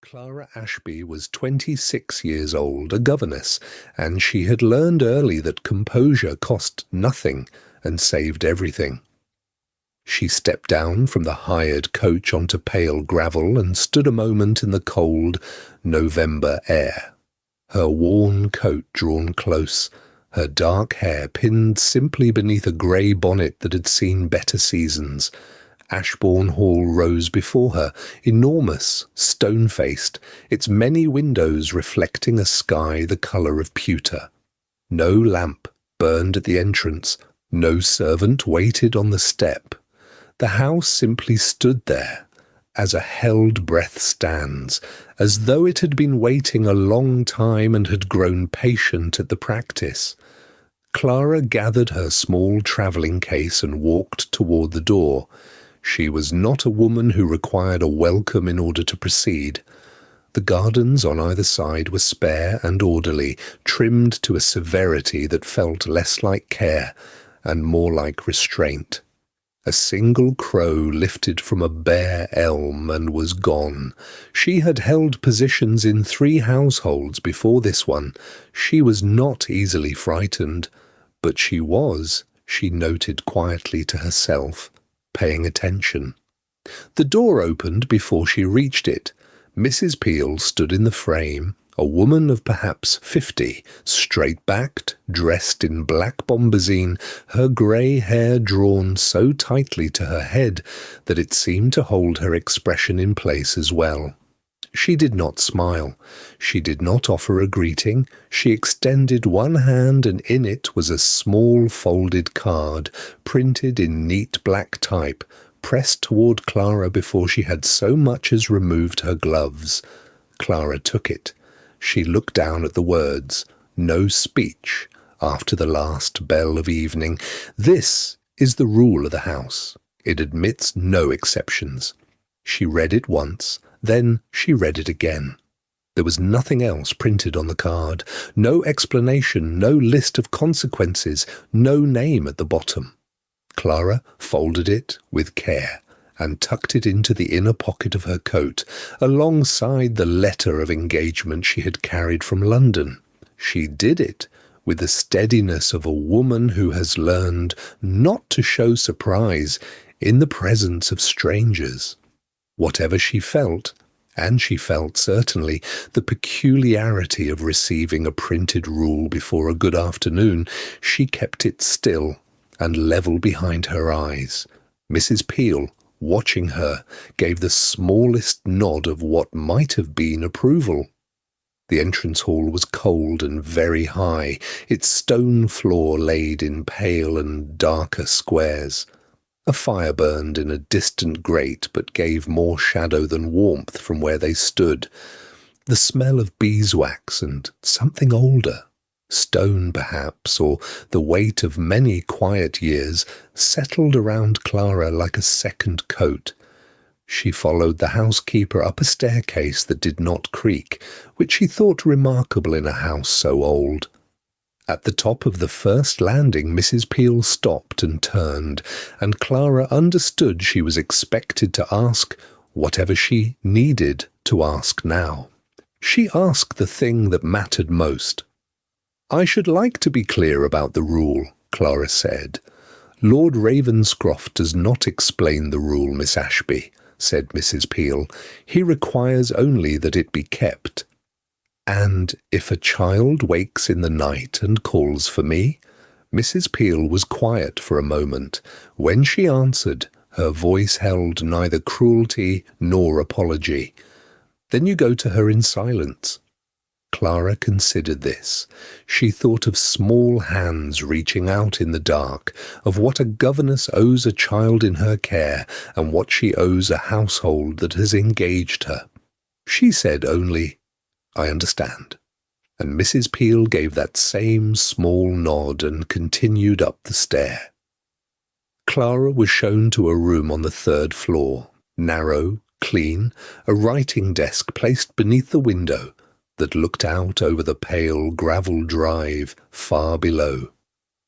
Clara Ashby was 26 years old, a governess, and she had learned early that composure cost nothing and saved everything. She stepped down from the hired coach onto pale gravel and stood a moment in the cold November air. Her worn coat drawn close, her dark hair pinned simply beneath a grey bonnet that had seen better seasons. Ashbourne Hall rose before her, enormous, stone-faced, its many windows reflecting a sky the colour of pewter. No lamp burned at the entrance, no servant waited on the step. The house simply stood there, as a held breath stands, as though it had been waiting a long time and had grown patient at the practice. Clara gathered her small travelling case and walked toward the door. She was not a woman who required a welcome in order to proceed. The gardens on either side were spare and orderly, trimmed to a severity that felt less like care and more like restraint. A single crow lifted from a bare elm and was gone. She had held positions in 3 households before this one. She was not easily frightened, but she noted quietly to herself, paying attention. The door opened before she reached it. Mrs. Peel stood in the frame, a woman of perhaps 50, straight-backed, dressed in black bombazine, her grey hair drawn so tightly to her head that it seemed to hold her expression in place as well. She did not smile. She did not offer a greeting. She extended one hand, and in it was a small folded card, printed in neat black type, pressed toward Clara before she had so much as removed her gloves. Clara took it. She looked down at the words, "No speech," after the last bell of evening. This is the rule of the house. It admits no exceptions. She read it once. Then she read it again. There was nothing else printed on the card, no explanation, no list of consequences, no name at the bottom. Clara folded it with care and tucked it into the inner pocket of her coat, alongside the letter of engagement she had carried from London. She did it with the steadiness of a woman who has learned not to show surprise in the presence of strangers. Whatever she felt, and she felt certainly the peculiarity of receiving a printed rule before a good afternoon, she kept it still and level behind her eyes. Mrs. Peel, watching her, gave the smallest nod of what might have been approval. The entrance hall was cold and very high, its stone floor laid in pale and darker squares. A fire burned in a distant grate, but gave more shadow than warmth from where they stood. The smell of beeswax and something older, stone perhaps, or the weight of many quiet years, settled around Clara like a second coat. She followed the housekeeper up a staircase that did not creak, which she thought remarkable in a house so old. At the top of the first landing, Mrs. Peel stopped and turned, and Clara understood she was expected to ask whatever she needed to ask now. She asked the thing that mattered most. "I should like to be clear about the rule," Clara said. "Lord Ravenscroft does not explain the rule, Miss Ashby," said Mrs. Peel. "He requires only that it be kept." "And if a child wakes in the night and calls for me?" Mrs. Peel was quiet for a moment. When she answered, her voice held neither cruelty nor apology. "Then you go to her in silence." Clara considered this. She thought of small hands reaching out in the dark, of what a governess owes a child in her care, and what she owes a household that has engaged her. She said only, "I understand," and Mrs. Peel gave that same small nod and continued up the stair. Clara was shown to a room on the 3rd floor, narrow, clean, a writing desk placed beneath the window that looked out over the pale gravel drive far below.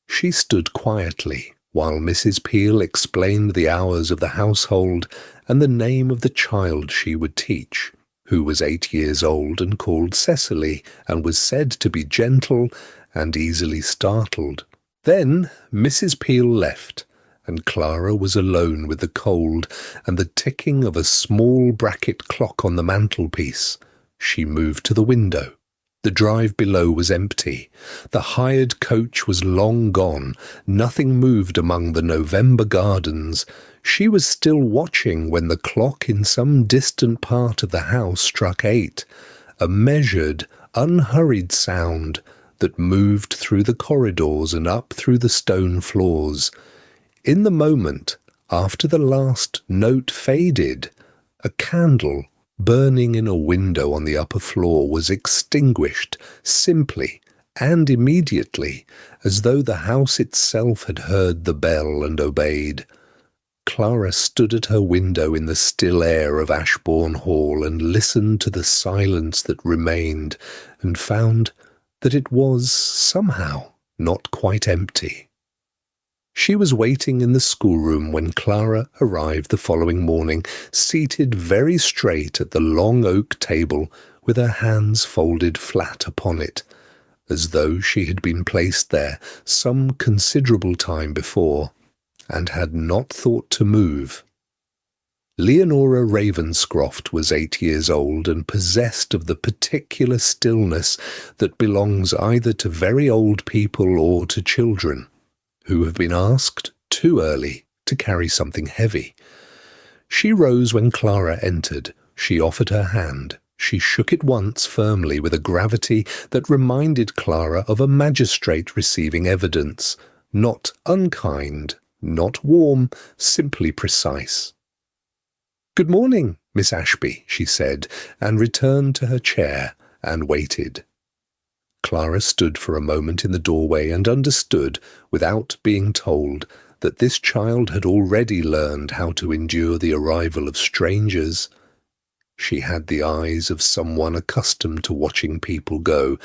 She stood quietly while Mrs. Peel explained the hours of the household and the name of the child she would teach. who was 8 years old and called Cecily, and was said to be gentle and easily startled. Then Mrs. Peel left, and Clara was alone with the cold and the ticking of a small bracket clock on the mantelpiece. She moved to the window. The drive below was empty. The hired coach was long gone. Nothing moved among the November gardens. She was still watching when the clock in some distant part of the house struck 8, a measured, unhurried sound that moved through the corridors and up through the stone floors. In the moment, after the last note faded, a candle burning in a window on the upper floor was extinguished simply and immediately, as though the house itself had heard the bell and obeyed. Clara stood at her window in the still air of Ashbourne Hall and listened to the silence that remained, and found that it was, somehow, not quite empty. She was waiting in the schoolroom when Clara arrived the following morning, seated very straight at the long oak table with her hands folded flat upon it, as though she had been placed there some considerable time before, and had not thought to move. Leonora Ravenscroft was 8 years old and possessed of the particular stillness that belongs either to very old people or to children, who have been asked too early to carry something heavy. She rose when Clara entered. She offered her hand. She shook it once firmly with a gravity that reminded Clara of a magistrate receiving evidence, not unkind, not warm, simply precise. "Good morning, Miss Ashby," she said, and returned to her chair and waited. Clara stood for a moment in the doorway and understood, without being told, that this child had already learned how to endure the arrival of strangers. She had the eyes of someone accustomed to watching people go,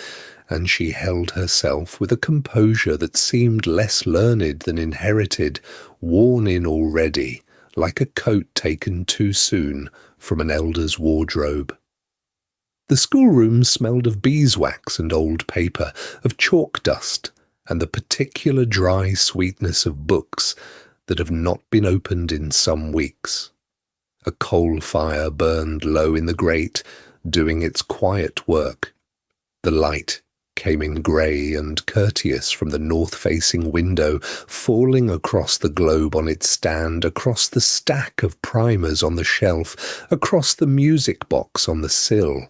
and she held herself with a composure that seemed less learned than inherited, worn in already, like a coat taken too soon from an elder's wardrobe. The schoolroom smelled of beeswax and old paper, of chalk dust, and the particular dry sweetness of books that have not been opened in some weeks. A coal fire burned low in the grate, doing its quiet work. The light came in grey and courteous from the north-facing window, falling across the globe on its stand, across the stack of primers on the shelf, across the music box on the sill.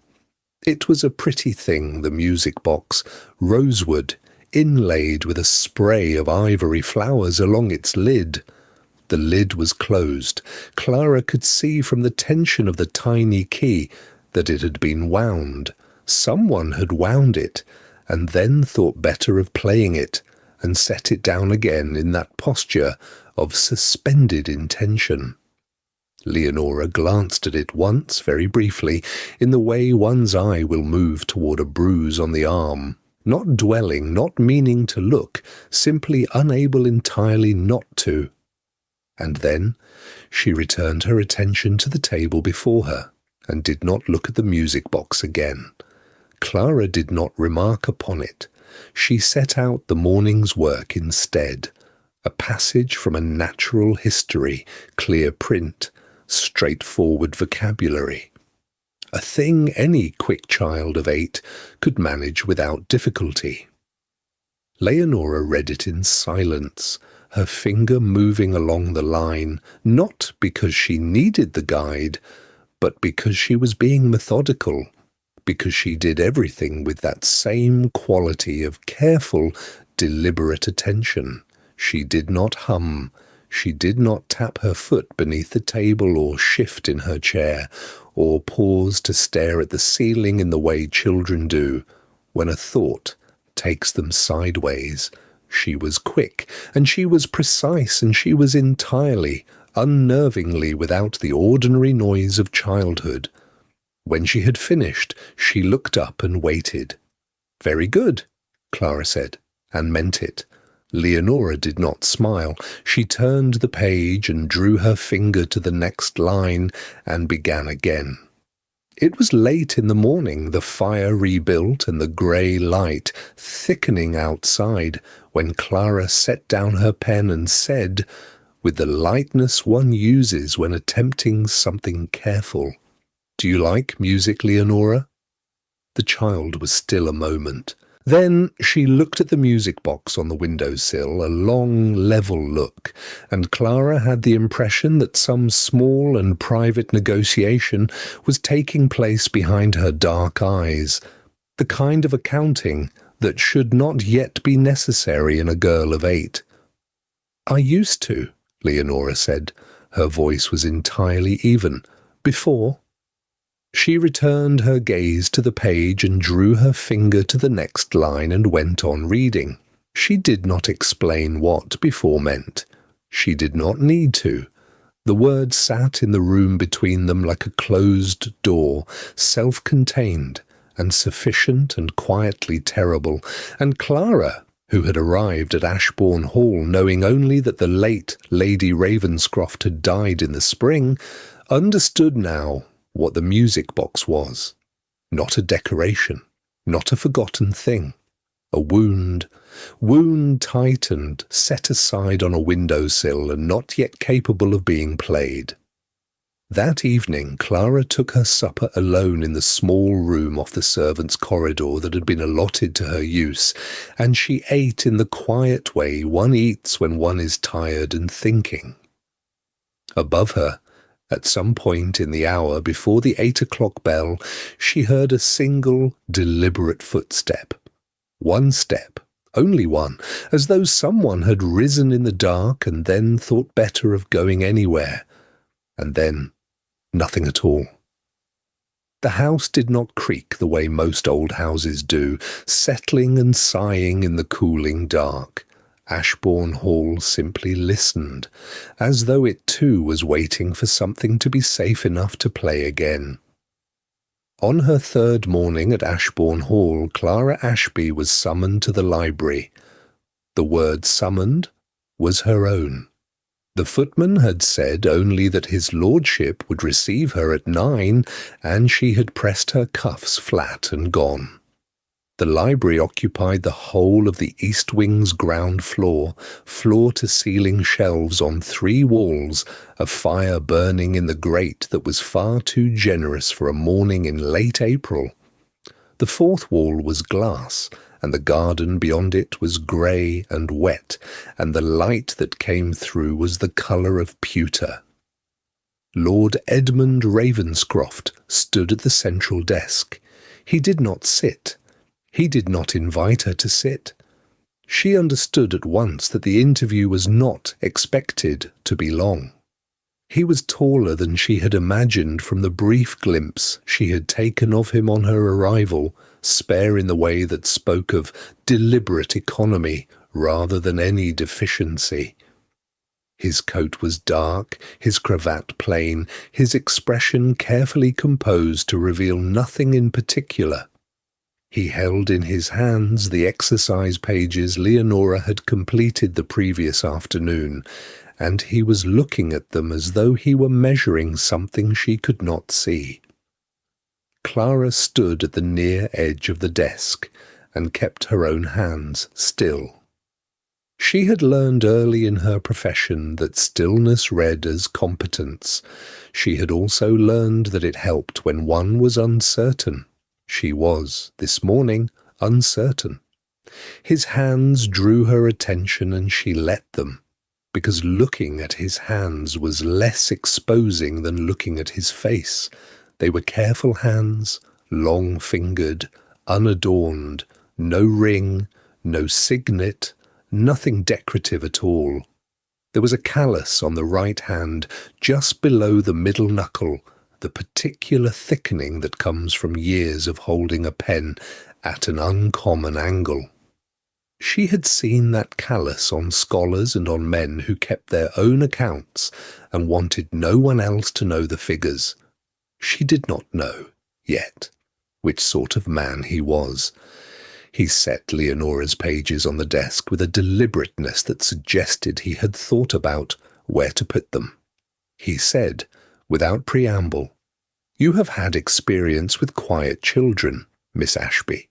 It was a pretty thing, the music box, rosewood, inlaid with a spray of ivory flowers along its lid. The lid was closed. Clara could see from the tension of the tiny key that it had been wound. Someone had wound it, and then thought better of playing it, and set it down again in that posture of suspended intention. Leonora glanced at it once, very briefly, in the way one's eye will move toward a bruise on the arm, not dwelling, not meaning to look, simply unable entirely not to. And then she returned her attention to the table before her, and did not look at the music box again. Clara did not remark upon it. She set out the morning's work instead, a passage from a natural history, clear print, straightforward vocabulary, a thing any quick child of 8 could manage without difficulty. Leonora read it in silence, her finger moving along the line, not because she needed the guide, but because she was being methodical, because she did everything with that same quality of careful, deliberate attention. She did not hum. She did not tap her foot beneath the table or shift in her chair, or pause to stare at the ceiling in the way children do when a thought takes them sideways. She was quick, and she was precise, and she was entirely, unnervingly without the ordinary noise of childhood. When she had finished, she looked up and waited. "Very good," Clara said, and meant it. Leonora did not smile. She turned the page and drew her finger to the next line and began again. It was late in the morning, the fire rebuilt and the grey light thickening outside, when Clara set down her pen and said, with the lightness one uses when attempting something careful, "Do you like music, Leonora?" The child was still a moment. Then she looked at the music box on the windowsill, a long, level look, and Clara had the impression that some small and private negotiation was taking place behind her dark eyes, the kind of accounting that should not yet be necessary in a girl of 8. "I used to," Leonora said. Her voice was entirely even. "Before." She returned her gaze to the page and drew her finger to the next line and went on reading. She did not explain what before meant. She did not need to. The word sat in the room between them like a closed door, self-contained and sufficient and quietly terrible, and Clara, who had arrived at Ashbourne Hall knowing only that the late Lady Ravenscroft had died in the spring, understood now what the music box was. Not a decoration, not a forgotten thing. A wound tightened, set aside on a windowsill and not yet capable of being played. That evening Clara took her supper alone in the small room off the servants' corridor that had been allotted to her use, and she ate in the quiet way one eats when one is tired and thinking. Above her, at some point in the hour before the 8 o'clock bell, she heard a single, deliberate footstep. One step, only one, as though someone had risen in the dark and then thought better of going anywhere. And then, nothing at all. The house did not creak the way most old houses do, settling and sighing in the cooling dark. Ashbourne Hall simply listened, as though it too was waiting for something to be safe enough to play again. On her 3rd morning at Ashbourne Hall, Clara Ashby was summoned to the library. The word summoned was her own. The footman had said only that his lordship would receive her at 9, and she had pressed her cuffs flat and gone. The library occupied the whole of the east wing's ground floor, floor-to-ceiling shelves on 3 walls, a fire burning in the grate that was far too generous for a morning in late April. The 4th wall was glass, and the garden beyond it was grey and wet, and the light that came through was the colour of pewter. Lord Edmund Ravenscroft stood at the central desk. He did not sit. He did not invite her to sit. She understood at once that the interview was not expected to be long. He was taller than she had imagined from the brief glimpse she had taken of him on her arrival, spare in the way that spoke of deliberate economy rather than any deficiency. His coat was dark, his cravat plain, his expression carefully composed to reveal nothing in particular. He held in his hands the exercise pages Leonora had completed the previous afternoon, and he was looking at them as though he were measuring something she could not see. Clara stood at the near edge of the desk and kept her own hands still. She had learned early in her profession that stillness read as competence. She had also learned that it helped when one was uncertain. She was, this morning, uncertain. His hands drew her attention and she let them, because looking at his hands was less exposing than looking at his face. They were careful hands, long-fingered, unadorned, no ring, no signet, nothing decorative at all. There was a callus on the right hand, just below the middle knuckle, the particular thickening that comes from years of holding a pen at an uncommon angle. She had seen that callus on scholars and on men who kept their own accounts and wanted no one else to know the figures. She did not know, yet, which sort of man he was. He set Leonora's pages on the desk with a deliberateness that suggested he had thought about where to put them. He said, without preamble, You have had experience with quiet children, Miss Ashby.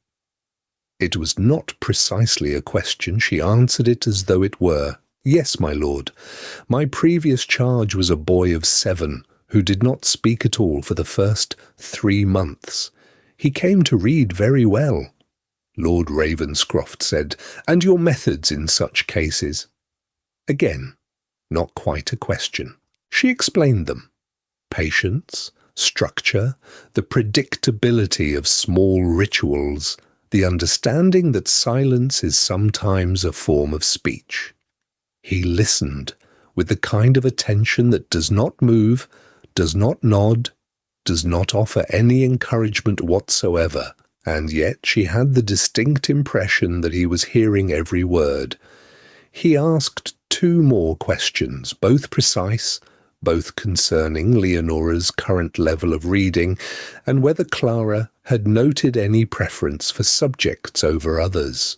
It was not precisely a question. She answered it as though it were. Yes, my lord. My previous charge was a boy of 7 who did not speak at all for the first 3 months. He came to read very well. Lord Ravenscroft said, and your methods in such cases? Again, not quite a question. She explained them. Patience, structure, the predictability of small rituals, the understanding that silence is sometimes a form of speech. He listened with the kind of attention that does not move, does not nod, does not offer any encouragement whatsoever, and yet she had the distinct impression that he was hearing every word. He asked 2 more questions, both precise, both concerning Leonora's current level of reading, and whether Clara had noted any preference for subjects over others.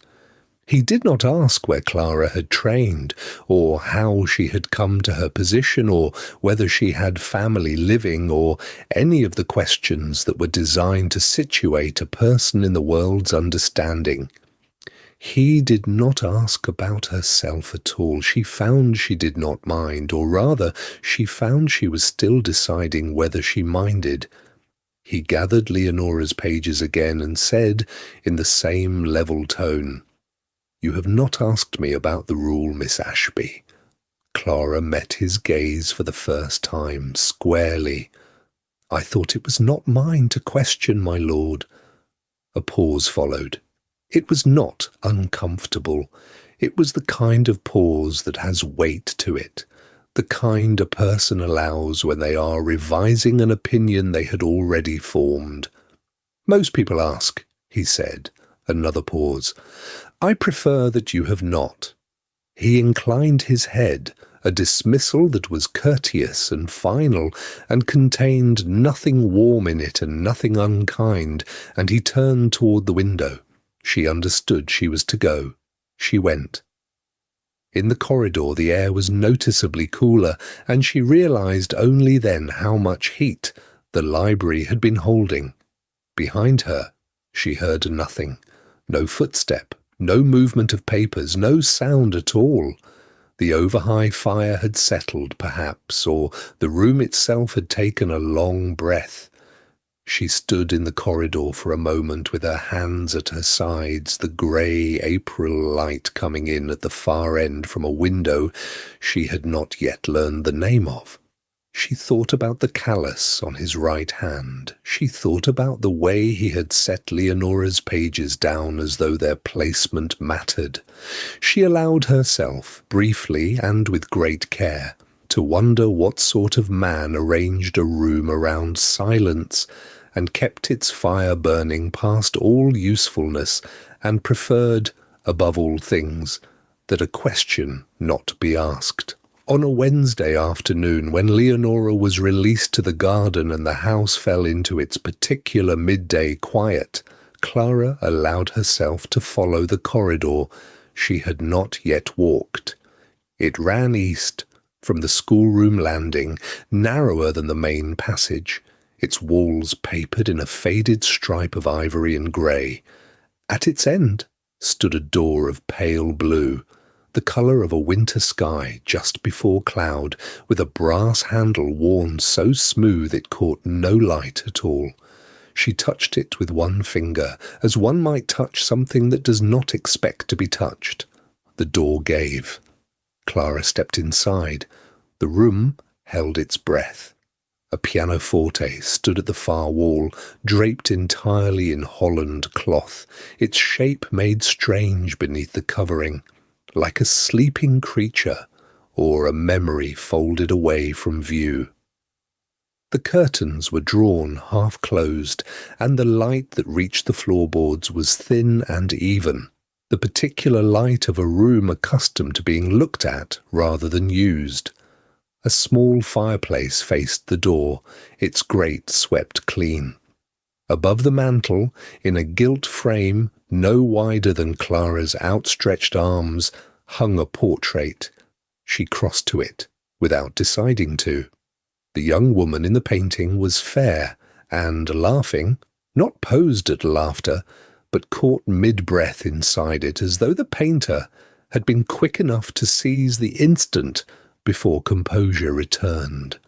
He did not ask where Clara had trained, or how she had come to her position, or whether she had family living, or any of the questions that were designed to situate a person in the world's understanding. He did not ask about herself at all. She found she did not mind, or rather, she found she was still deciding whether she minded. He gathered Leonora's pages again and said, in the same level tone, "You have not asked me about the rule, Miss Ashby." Clara met his gaze for the first time, squarely. "I thought it was not mine to question, my lord." A pause followed. It was not uncomfortable. It was the kind of pause that has weight to it, the kind a person allows when they are revising an opinion they had already formed. "Most people ask," he said. Another pause. "I prefer that you have not." He inclined his head, a dismissal that was courteous and final, and contained nothing warm in it and nothing unkind, and he turned toward the window. She understood she was to go. She went. In the corridor the air was noticeably cooler, and she realized only then how much heat the library had been holding. Behind her she heard nothing. No footstep, no movement of papers, no sound at all. The over-high fire had settled, perhaps, or the room itself had taken a long breath. She stood in the corridor for a moment with her hands at her sides, the grey April light coming in at the far end from a window she had not yet learned the name of. She thought about the callus on his right hand. She thought about the way he had set Leonora's pages down as though their placement mattered. She allowed herself, briefly and with great care, to wonder what sort of man arranged a room around silence and kept its fire burning past all usefulness, and preferred, above all things, that a question not be asked. On a Wednesday afternoon, when Leonora was released to the garden and the house fell into its particular midday quiet, Clara allowed herself to follow the corridor she had not yet walked. It ran east, from the schoolroom landing, narrower than the main passage, its walls papered in a faded stripe of ivory and grey. At its end stood a door of pale blue, the colour of a winter sky just before cloud, with a brass handle worn so smooth it caught no light at all. She touched it with one finger, as one might touch something that does not expect to be touched. The door gave. Clara stepped inside. The room held its breath. A pianoforte stood at the far wall, draped entirely in holland cloth, its shape made strange beneath the covering, like a sleeping creature or a memory folded away from view. The curtains were drawn, half-closed, and the light that reached the floorboards was thin and even, the particular light of a room accustomed to being looked at rather than used. A small fireplace faced the door, its grate swept clean. Above the mantel, in a gilt frame no wider than Clara's outstretched arms, hung a portrait. She crossed to it, without deciding to. The young woman in the painting was fair and laughing, not posed at laughter, but caught mid-breath inside it, as though the painter had been quick enough to seize the instant before composure returned.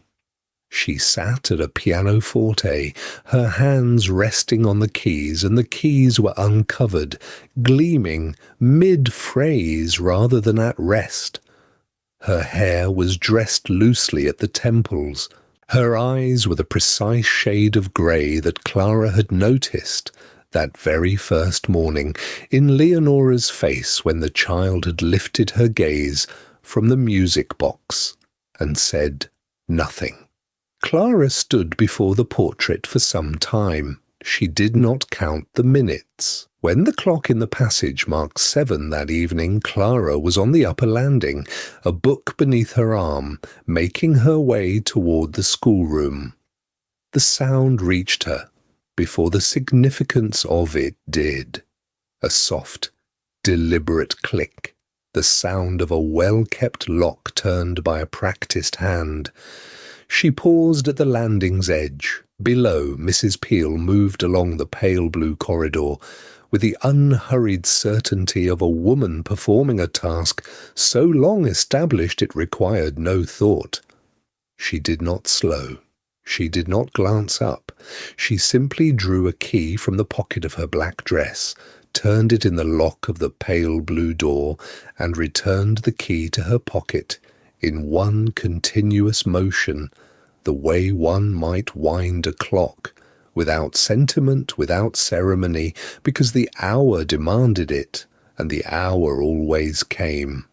She sat at a pianoforte, her hands resting on the keys, and the keys were uncovered, gleaming mid-phrase rather than at rest. Her hair was dressed loosely at the temples. Her eyes were the precise shade of grey that Clara had noticed that very first morning in Leonora's face when the child had lifted her gaze from the music box and said nothing. Clara stood before the portrait for some time. She did not count the minutes. When the clock in the passage marked 7 that evening, Clara was on the upper landing, a book beneath her arm, making her way toward the schoolroom. The sound reached her before the significance of it did. A soft, deliberate click, the sound of a well-kept lock turned by a practised hand. She paused at the landing's edge. Below, Mrs. Peel moved along the pale blue corridor with the unhurried certainty of a woman performing a task so long established it required no thought. She did not slow. She did not glance up. She simply drew a key from the pocket of her black dress, turned it in the lock of the pale blue door, and returned the key to her pocket in one continuous motion, the way one might wind a clock, without sentiment, without ceremony, because the hour demanded it, and the hour always came.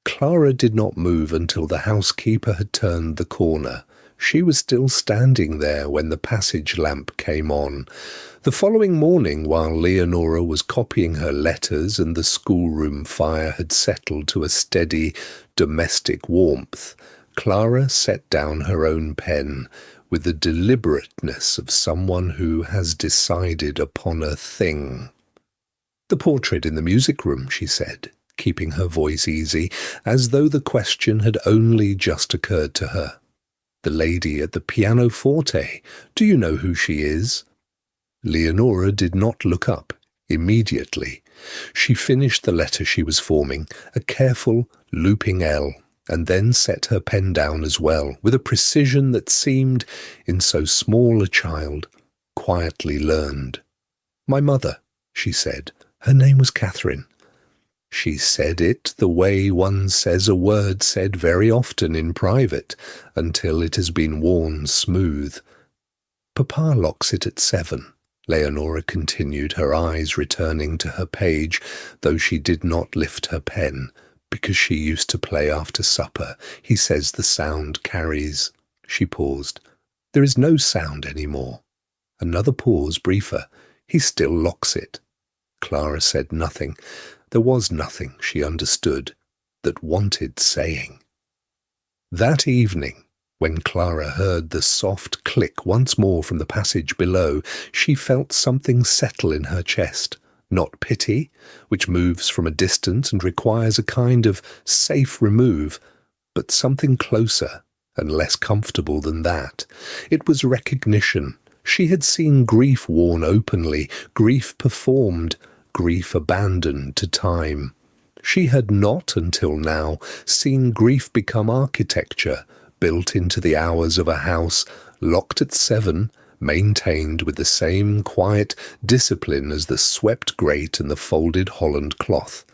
Clara did not move until the housekeeper had turned the corner. She was still standing there when the passage lamp came on. The following morning, while Leonora was copying her letters and the schoolroom fire had settled to a steady domestic warmth, Clara set down her own pen with the deliberateness of someone who has decided upon a thing. "The portrait in the music room," she said, keeping her voice easy, as though the question had only just occurred to her. "The lady at the pianoforte, do you know who she is?" Leonora did not look up immediately. She finished the letter she was forming, a careful, looping L, and then set her pen down as well, with a precision that seemed, in so small a child, quietly learned. "My mother," she said. Her name was Catherine. She said it the way one says a word said very often in private, until it has been worn smooth. "Papa locks it at 7. Leonora continued, her eyes returning to her page, though she did not lift her pen, because she used to play after supper. "He says the sound carries." She paused. "There is no sound any more." Another pause, briefer. "He still locks it." Clara said nothing. There was nothing, she understood, that wanted saying. That evening, when Clara heard the soft click once more from the passage below, she felt something settle in her chest. Not pity, which moves from a distance and requires a kind of safe remove, but something closer and less comfortable than that. It was recognition. She had seen grief worn openly, grief performed, grief abandoned to time. She had not, until now, seen grief become architecture, built into the hours of a house, locked at 7, maintained with the same quiet discipline as the swept grate and the folded holland cloth.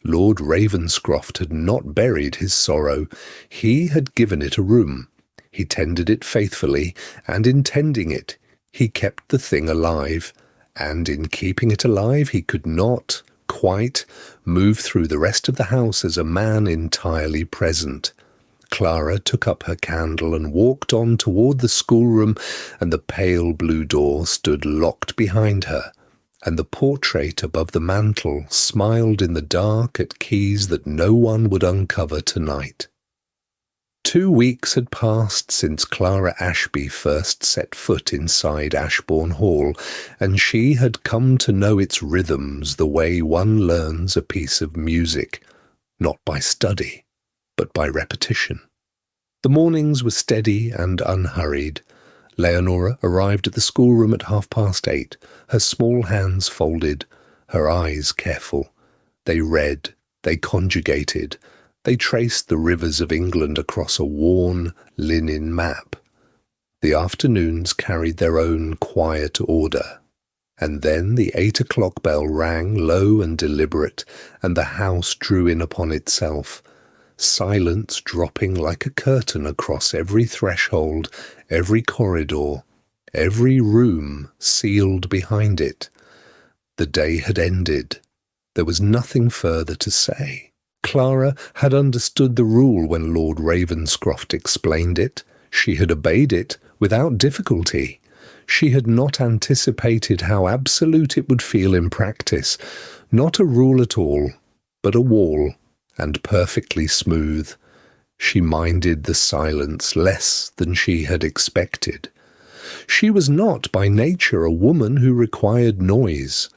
Lord Ravenscroft had not buried his sorrow. He had given it a room. He tended it faithfully, and in tending it, he kept the thing alive, and in keeping it alive he could not, quite, move through the rest of the house as a man entirely present. Clara took up her candle and walked on toward the schoolroom, and the pale blue door stood locked behind her, and the portrait above the mantel smiled in the dark at keys that no one would uncover tonight. 2 weeks had passed since Clara Ashby first set foot inside Ashbourne Hall, and she had come to know its rhythms the way one learns a piece of music, not by study, but by repetition. The mornings were steady and unhurried. Leonora arrived at the schoolroom at 8:30, her small hands folded, her eyes careful. They read, they conjugated, they traced the rivers of England across a worn linen map. The afternoons carried their own quiet order. And then the 8 o'clock bell rang low and deliberate, and the house drew in upon itself, silence dropping like a curtain across every threshold, every corridor, every room sealed behind it. The day had ended. There was nothing further to say. Clara had understood the rule when Lord Ravenscroft explained it. She had obeyed it without difficulty. She had not anticipated how absolute it would feel in practice. Not a rule at all, but a wall, and perfectly smooth. She minded the silence less than she had expected. She was not by nature a woman who required noise.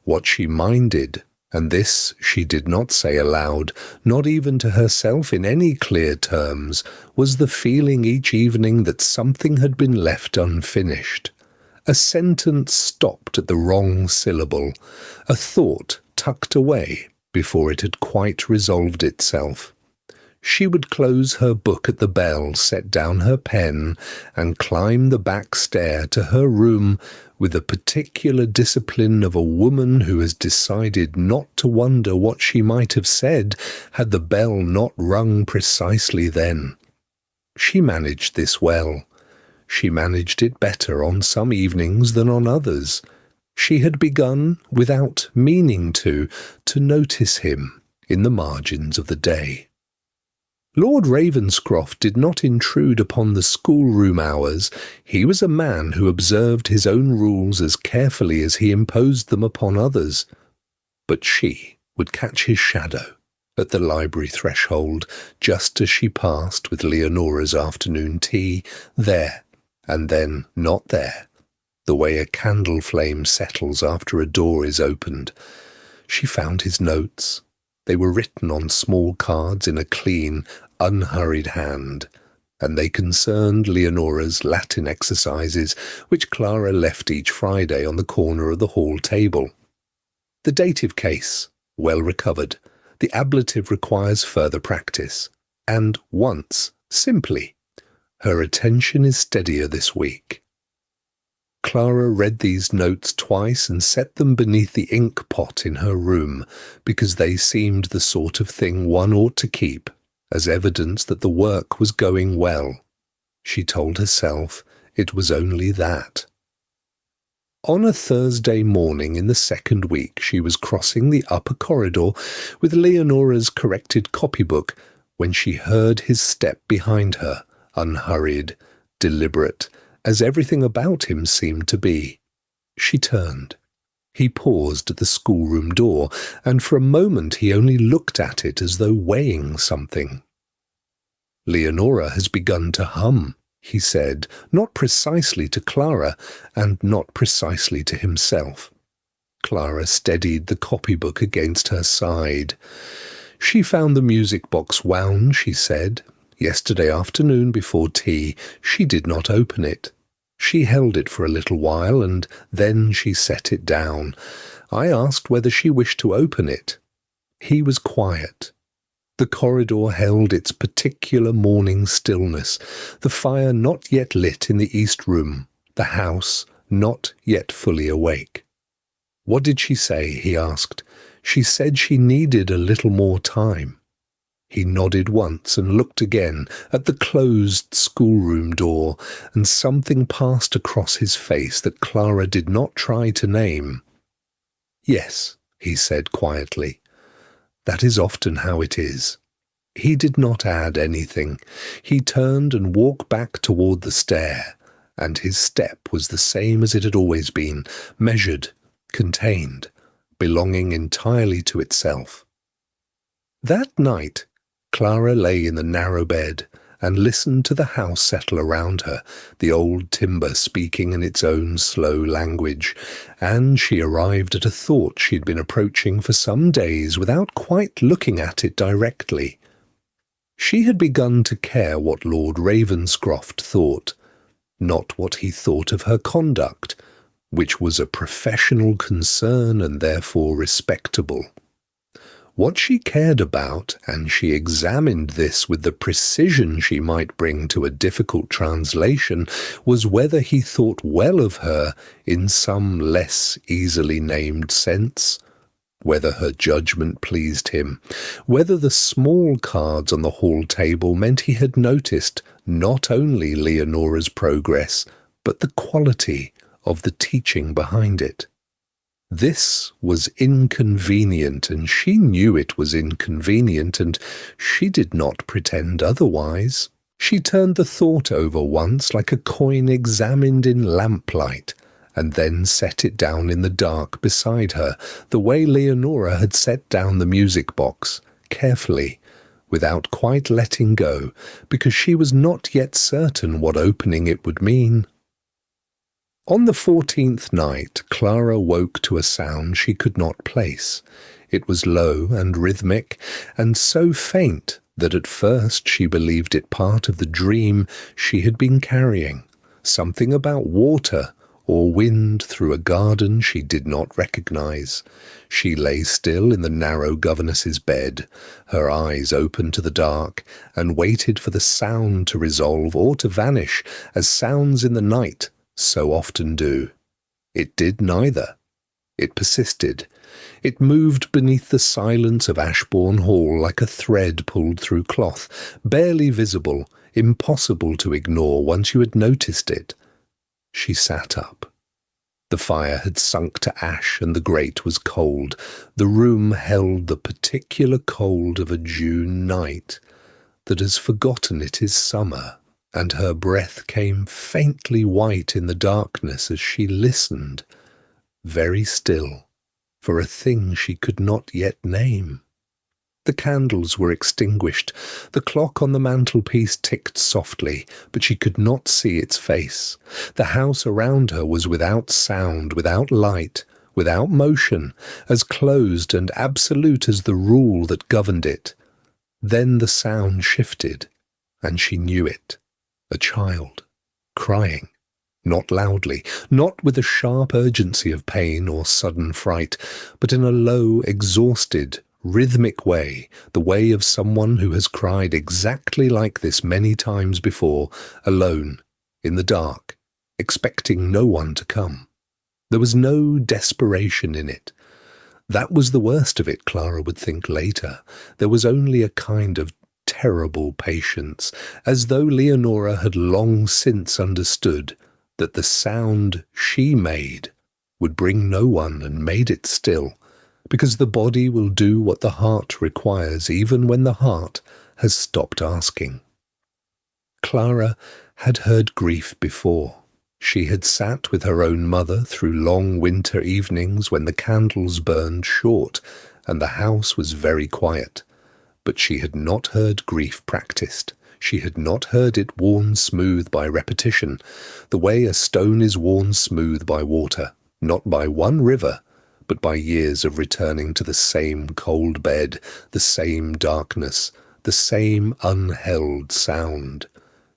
What she minded, and this she did not say aloud, not even to herself in any clear terms, was the feeling each evening that something had been left unfinished. A sentence stopped at the wrong syllable, a thought tucked away before it had quite resolved itself. She would close her book at the bell, set down her pen, and climb the back stair to her room with the particular discipline of a woman who has decided not to wonder what she might have said had the bell not rung precisely then. She managed this well. She managed it better on some evenings than on others. She had begun, without meaning to notice him in the margins of the day. Lord Ravenscroft did not intrude upon the schoolroom hours. He was a man who observed his own rules as carefully as he imposed them upon others. But she would catch his shadow at the library threshold, just as she passed with Leonora's afternoon tea, there, and then not there, the way a candle flame settles after a door is opened. She found his notes. They were written on small cards in a clean, unhurried hand, and they concerned Leonora's Latin exercises, which Clara left each Friday on the corner of the hall table. The dative case, well recovered. The ablative requires further practice. And once, simply. Her attention is steadier this week. Clara read these notes twice and set them beneath the ink pot in her room, because they seemed the sort of thing one ought to keep, as evidence that the work was going well. She told herself it was only that. On a Thursday morning in the second week, she was crossing the upper corridor with Leonora's corrected copybook when she heard his step behind her, unhurried, deliberate, as everything about him seemed to be. She turned. He paused at the schoolroom door, and for a moment he only looked at it as though weighing something. "Leonora has begun to hum," he said, not precisely to Clara, and not precisely to himself. Clara steadied the copybook against her side. "She found the music box wound," she said. "Yesterday afternoon before tea she did not open it. She held it for a little while, and then she set it down. I asked whether she wished to open it. He was quiet. The corridor held its particular morning stillness, the fire not yet lit in the east room, the house not yet fully awake. "What did she say?" he asked. "She said she needed a little more time." He nodded once and looked again at the closed schoolroom door, and something passed across his face that Clara did not try to name. "Yes," he said quietly. "That is often how it is." He did not add anything. He turned and walked back toward the stair, and his step was the same as it had always been, measured, contained, belonging entirely to itself. That night, Clara lay in the narrow bed and listened to the house settle around her, the old timber speaking in its own slow language, and she arrived at a thought she had been approaching for some days without quite looking at it directly. She had begun to care what Lord Ravenscroft thought. not what he thought of her conduct, which was a professional concern and therefore respectable. What she cared about, and she examined this with the precision she might bring to a difficult translation, was whether he thought well of her in some less easily named sense, whether her judgment pleased him, whether the small cards on the hall table meant he had noticed not only Leonora's progress, but the quality of the teaching behind it. This was inconvenient, and she knew it was inconvenient, and she did not pretend otherwise. She turned the thought over once like a coin examined in lamplight, and then set it down in the dark beside her, the way Leonora had set down the music box, carefully, without quite letting go, because she was not yet certain what opening it would mean. On the 14th night, Clara woke to a sound she could not place. It was low and rhythmic, and so faint that at first she believed it part of the dream she had been carrying, something about water or wind through a garden she did not recognize. She lay still in the narrow governess's bed, her eyes open to the dark, and waited for the sound to resolve or to vanish, as sounds in the night so often do. It did neither. It persisted. It moved beneath the silence of Ashbourne Hall like a thread pulled through cloth, barely visible, impossible to ignore once you had noticed it. She sat up. The fire had sunk to ash and the grate was cold. The room held the particular cold of a June night that has forgotten it is summer, and her breath came faintly white in the darkness as she listened, very still, for a thing she could not yet name. The candles were extinguished. The clock on the mantelpiece ticked softly, but she could not see its face. The house around her was without sound, without light, without motion, as closed and absolute as the rule that governed it. Then the sound shifted, and she knew it. A child, crying, not loudly, not with a sharp urgency of pain or sudden fright, but in a low, exhausted, rhythmic way, the way of someone who has cried exactly like this many times before, alone, in the dark, expecting no one to come. There was no desperation in it. That was the worst of it, Clara would think later. There was only a kind of terrible patience, as though Leonora had long since understood that the sound she made would bring no one and made it still, because the body will do what the heart requires even when the heart has stopped asking. Clara had heard grief before. She had sat with her own mother through long winter evenings when the candles burned short and the house was very quiet. But she had not heard grief practised. She had not heard it worn smooth by repetition, the way a stone is worn smooth by water, not by one river, but by years of returning to the same cold bed, the same darkness, the same unheld sound.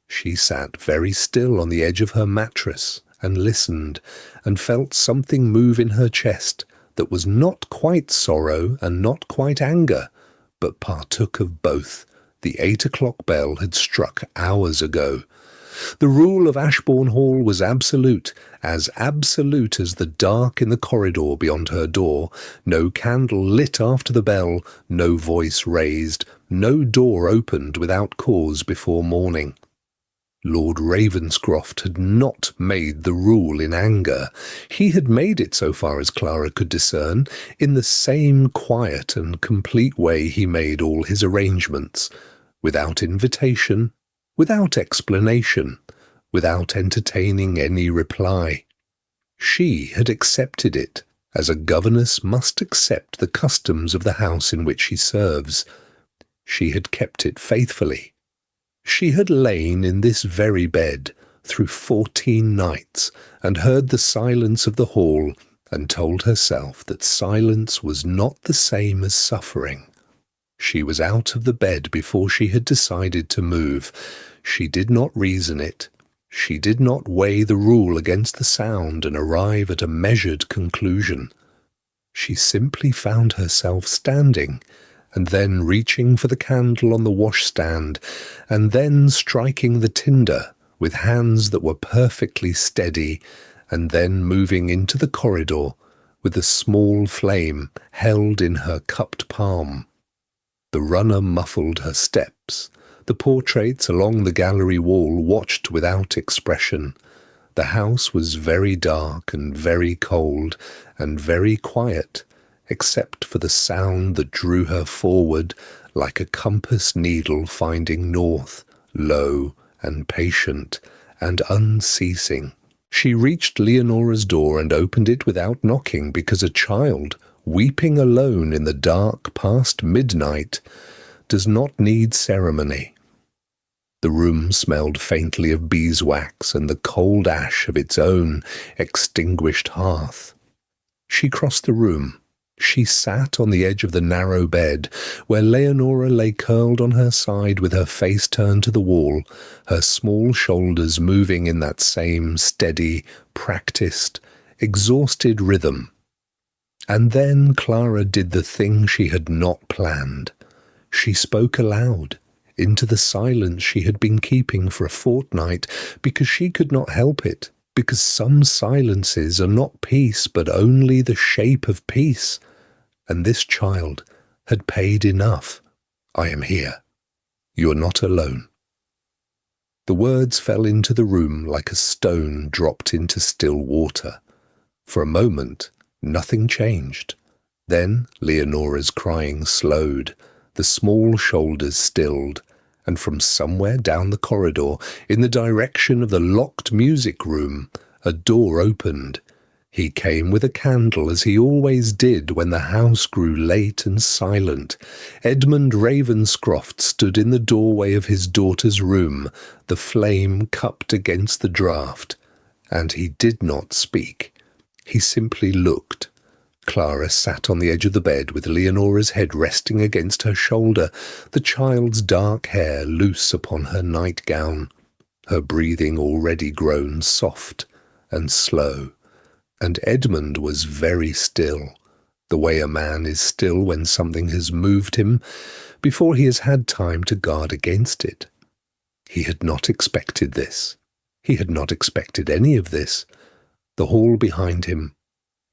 She sat very still on the edge of her mattress and listened, and felt something move in her chest that was not quite sorrow and not quite anger, but partook of both. The 8 o'clock bell had struck hours ago. The rule of Ashbourne Hall was absolute as the dark in the corridor beyond her door, no candle lit after the bell, no voice raised, no door opened without cause before morning. Lord Ravenscroft had not made the rule in anger. He had made it, so far as Clara could discern, in the same quiet and complete way he made all his arrangements, without invitation, without explanation, without entertaining any reply. She had accepted it, as a governess must accept the customs of the house in which she serves. She had kept it faithfully. She had lain in this very bed through 14 nights and heard the silence of the hall and told herself that silence was not the same as suffering. She was out of the bed before she had decided to move. She did not reason it. She did not weigh the rule against the sound and arrive at a measured conclusion. She simply found herself standing, and then reaching for the candle on the washstand, and then striking the tinder with hands that were perfectly steady, and then moving into the corridor with a small flame held in her cupped palm. The runner muffled her steps. The portraits along the gallery wall watched without expression. The house was very dark and very cold and very quiet, except for the sound that drew her forward like a compass needle finding north, low and patient and unceasing. She reached Leonora's door and opened it without knocking, because a child, weeping alone in the dark past midnight, does not need ceremony. The room smelled faintly of beeswax and the cold ash of its own extinguished hearth. She crossed the room. She sat on the edge of the narrow bed, where Leonora lay curled on her side with her face turned to the wall, her small shoulders moving in that same steady, practiced, exhausted rhythm. And then Clara did the thing she had not planned. She spoke aloud, into the silence she had been keeping for a fortnight, because she could not help it, because some silences are not peace but only the shape of peace. And this child had paid enough. I am here. You are not alone. The words fell into the room like a stone dropped into still water. For a moment, nothing changed. Then Leonora's crying slowed, the small shoulders stilled, and from somewhere down the corridor, in the direction of the locked music room, a door opened. He came with a candle, as he always did when the house grew late and silent. Edmund Ravenscroft stood in the doorway of his daughter's room, the flame cupped against the draught, and he did not speak. He simply looked. Clara sat on the edge of the bed with Leonora's head resting against her shoulder, the child's dark hair loose upon her nightgown, her breathing already grown soft and slow. And Edmund was very still, the way a man is still when something has moved him before he has had time to guard against it. He had not expected this. He had not expected any of this. The hall behind him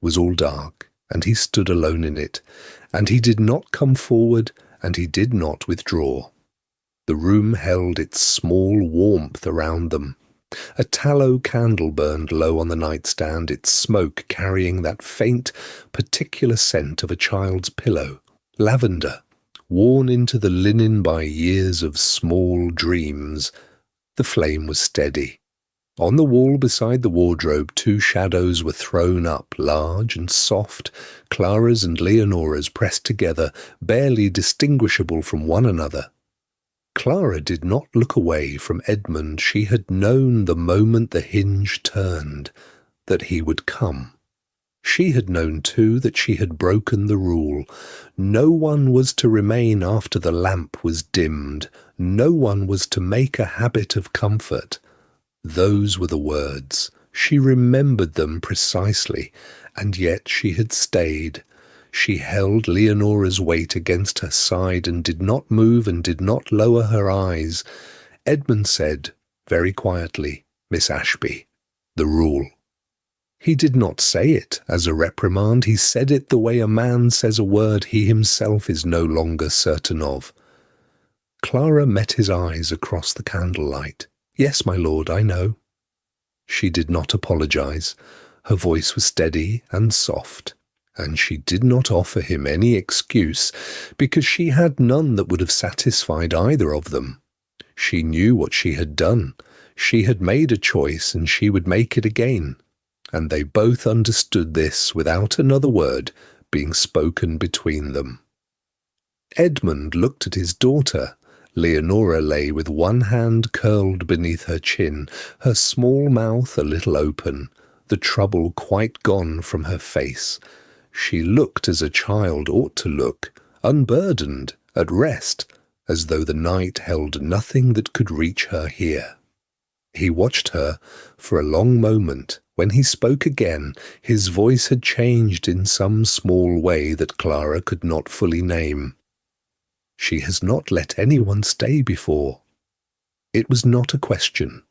was all dark, and he stood alone in it, and he did not come forward, and he did not withdraw. The room held its small warmth around them. A tallow candle burned low on the nightstand, its smoke carrying that faint, particular scent of a child's pillow, lavender, worn into the linen by years of small dreams. The flame was steady. On the wall beside the wardrobe, two shadows were thrown up, large and soft, Clara's and Leonora's pressed together, barely distinguishable from one another. Clara did not look away from Edmund. She had known the moment the hinge turned that he would come. She had known, too, that she had broken the rule. No one was to remain after the lamp was dimmed. No one was to make a habit of comfort. Those were the words. She remembered them precisely, and yet she had stayed. She held Leonora's weight against her side and did not move and did not lower her eyes. Edmund said, very quietly, "Miss Ashby, the rule." He did not say it as a reprimand. He said it the way a man says a word he himself is no longer certain of. Clara met his eyes across the candlelight. "Yes, my lord, I know." She did not apologize. Her voice was steady and soft, and she did not offer him any excuse, because she had none that would have satisfied either of them. She knew what she had done. She had made a choice, and she would make it again. And they both understood this without another word being spoken between them. Edmund looked at his daughter. Leonora lay with one hand curled beneath her chin, her small mouth a little open, the trouble quite gone from her face. She looked as a child ought to look, unburdened, at rest, as though the night held nothing that could reach her here. He watched her for a long moment. When he spoke again, his voice had changed in some small way that Clara could not fully name. "She has not let anyone stay before." It was not a question.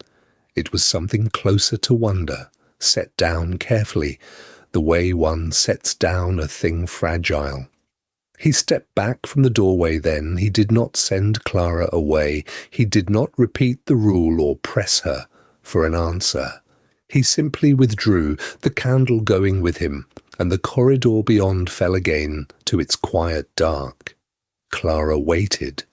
It was something closer to wonder, set down carefully, the way one sets down a thing fragile. He stepped back from the doorway then. He did not send Clara away. He did not repeat the rule or press her for an answer. He simply withdrew, the candle going with him, and the corridor beyond fell again to its quiet dark. Clara waited.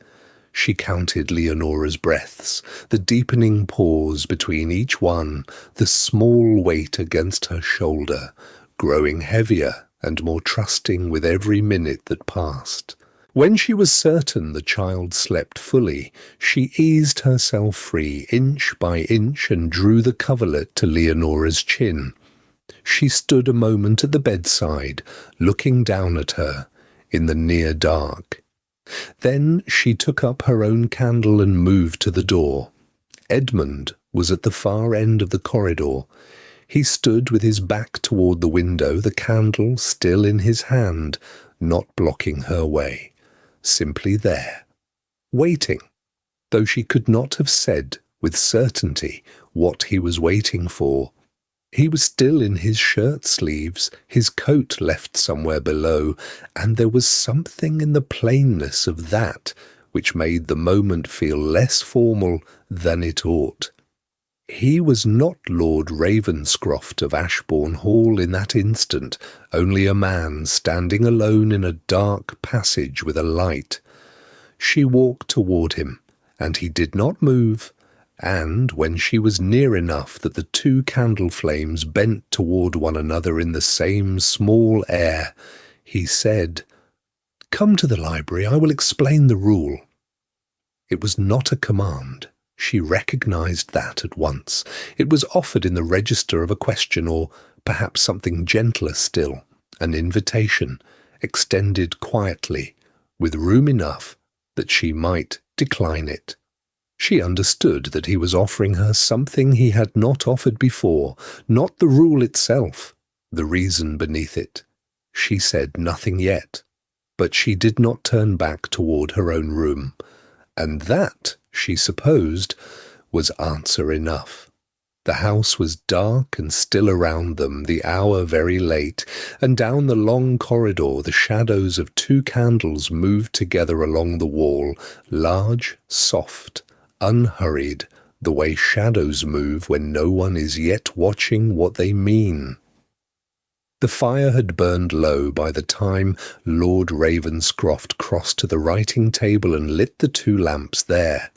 She counted Leonora's breaths, the deepening pause between each one, the small weight against her shoulder, growing heavier and more trusting with every minute that passed. When she was certain the child slept fully, she eased herself free inch by inch and drew the coverlet to Leonora's chin. She stood a moment at the bedside, looking down at her in the near dark. Then she took up her own candle and moved to the door. Edmund was at the far end of the corridor. He stood with his back toward the window, the candle still in his hand, not blocking her way, simply there, waiting, though she could not have said with certainty what he was waiting for. He was still in his shirt sleeves, his coat left somewhere below, and there was something in the plainness of that which made the moment feel less formal than it ought. He was not Lord Ravenscroft of Ashbourne Hall in that instant, only a man standing alone in a dark passage with a light. She walked toward him, and he did not move, and when she was near enough that the two candle flames bent toward one another in the same small air, he said, "Come to the library, I will explain the rule." It was not a command. She recognized that at once. It was offered in the register of a question, or perhaps something gentler still, an invitation, extended quietly, with room enough that she might decline it. She understood that he was offering her something he had not offered before, not the rule itself, the reason beneath it. She said nothing yet, but she did not turn back toward her own room, and that, she supposed, was answer enough. The house was dark and still around them, the hour very late, and down the long corridor the shadows of two candles moved together along the wall, large, soft, unhurried, the way shadows move when no one is yet watching what they mean. The fire had burned low by the time Lord Ravenscroft crossed to the writing table and lit the two lamps there.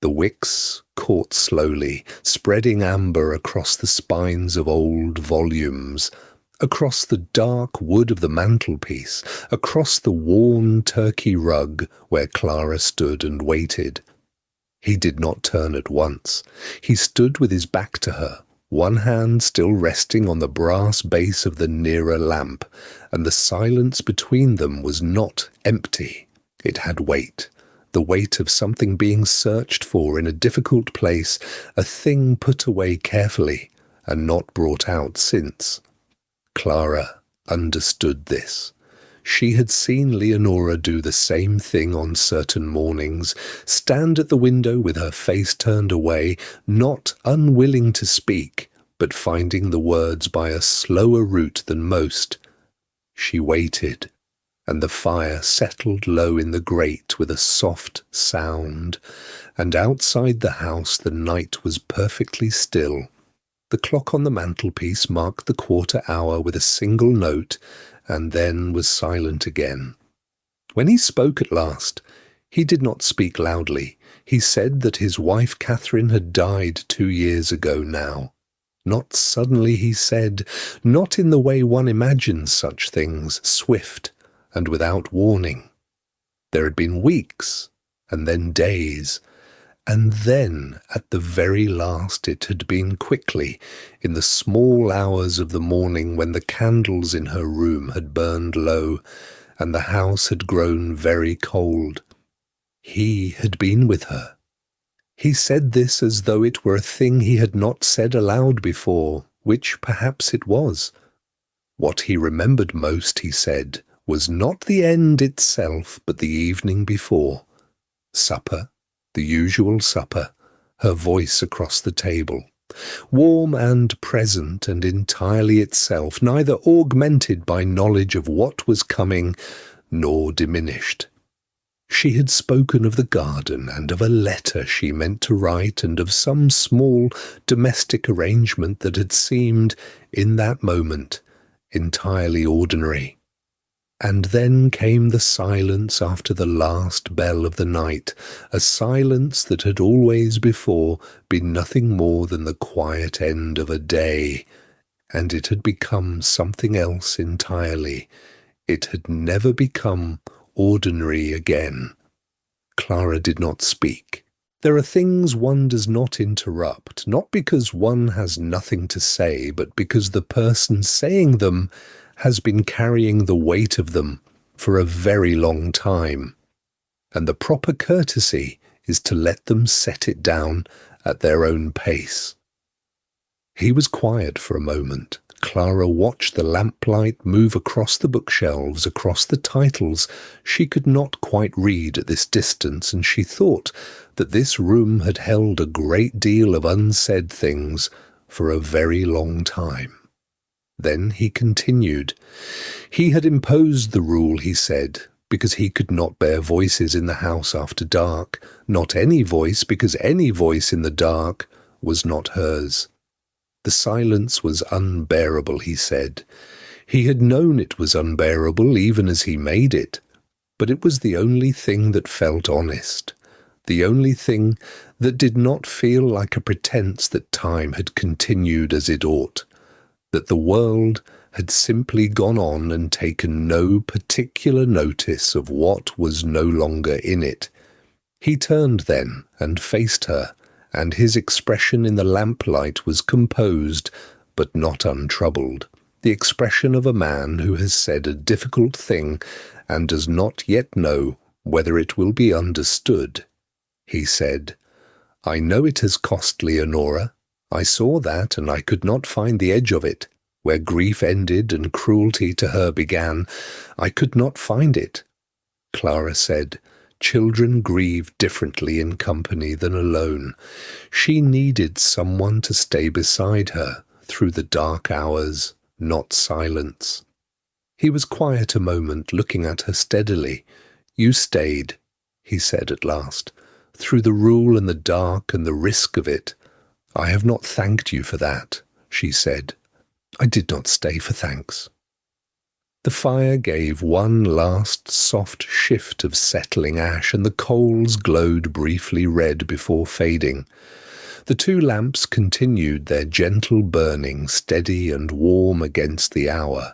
The wicks caught slowly, spreading amber across the spines of old volumes, across the dark wood of the mantelpiece, across the worn Turkey rug where Clara stood and waited. He did not turn at once. He stood with his back to her, one hand still resting on the brass base of the nearer lamp, and the silence between them was not empty. It had weight, the weight of something being searched for in a difficult place, a thing put away carefully and not brought out since. Clara understood this. She had seen Leonora do the same thing on certain mornings, stand at the window with her face turned away, not unwilling to speak, but finding the words by a slower route than most. She waited, and the fire settled low in the grate with a soft sound, and outside the house the night was perfectly still. The clock on the mantelpiece marked the quarter hour with a single note, and then was silent again. When he spoke at last, he did not speak loudly. He said that his wife Catherine had died 2 years ago now. Not suddenly, he said, not in the way one imagines such things, swift and without warning. There had been weeks, and then days, and then, at the very last, it had been quickly, in the small hours of the morning when the candles in her room had burned low, and the house had grown very cold. He had been with her. He said this as though it were a thing he had not said aloud before, which perhaps it was. What he remembered most, he said, was not the end itself, but the evening before. Supper, the usual supper, her voice across the table. Warm and present and entirely itself, neither augmented by knowledge of what was coming, nor diminished. She had spoken of the garden and of a letter she meant to write and of some small domestic arrangement that had seemed, in that moment, entirely ordinary. And then came the silence after the last bell of the night, a silence that had always before been nothing more than the quiet end of a day, and it had become something else entirely. It had never become ordinary again. Clara did not speak. There are things one does not interrupt, not because one has nothing to say, but because the person saying them has been carrying the weight of them for a very long time, and the proper courtesy is to let them set it down at their own pace. He was quiet for a moment. Clara watched the lamplight move across the bookshelves, across the titles she could not quite read at this distance, and she thought that this room had held a great deal of unsaid things for a very long time. Then he continued. He had imposed the rule, he said, because he could not bear voices in the house after dark, not any voice, because any voice in the dark was not hers. The silence was unbearable, he said. He had known it was unbearable even as he made it, but it was the only thing that felt honest, the only thing that did not feel like a pretense that time had continued as it ought, that the world had simply gone on and taken no particular notice of what was no longer in it. He turned then and faced her, and his expression in the lamplight was composed, but not untroubled, the expression of a man who has said a difficult thing and does not yet know whether it will be understood. He said, "I know it has cost Leonora. I saw that, and I could not find the edge of it. Where grief ended and cruelty to her began, I could not find it." Clara said, "Children grieve differently in company than alone." She needed someone to stay beside her through the dark hours, not silence. He was quiet a moment, looking at her steadily. "You stayed," he said at last, "through the rule and the dark and the risk of it." "I have not thanked you for that," she said. "I did not stay for thanks." The fire gave one last soft shift of settling ash, and the coals glowed briefly red before fading. The two lamps continued their gentle burning, steady and warm against the hour,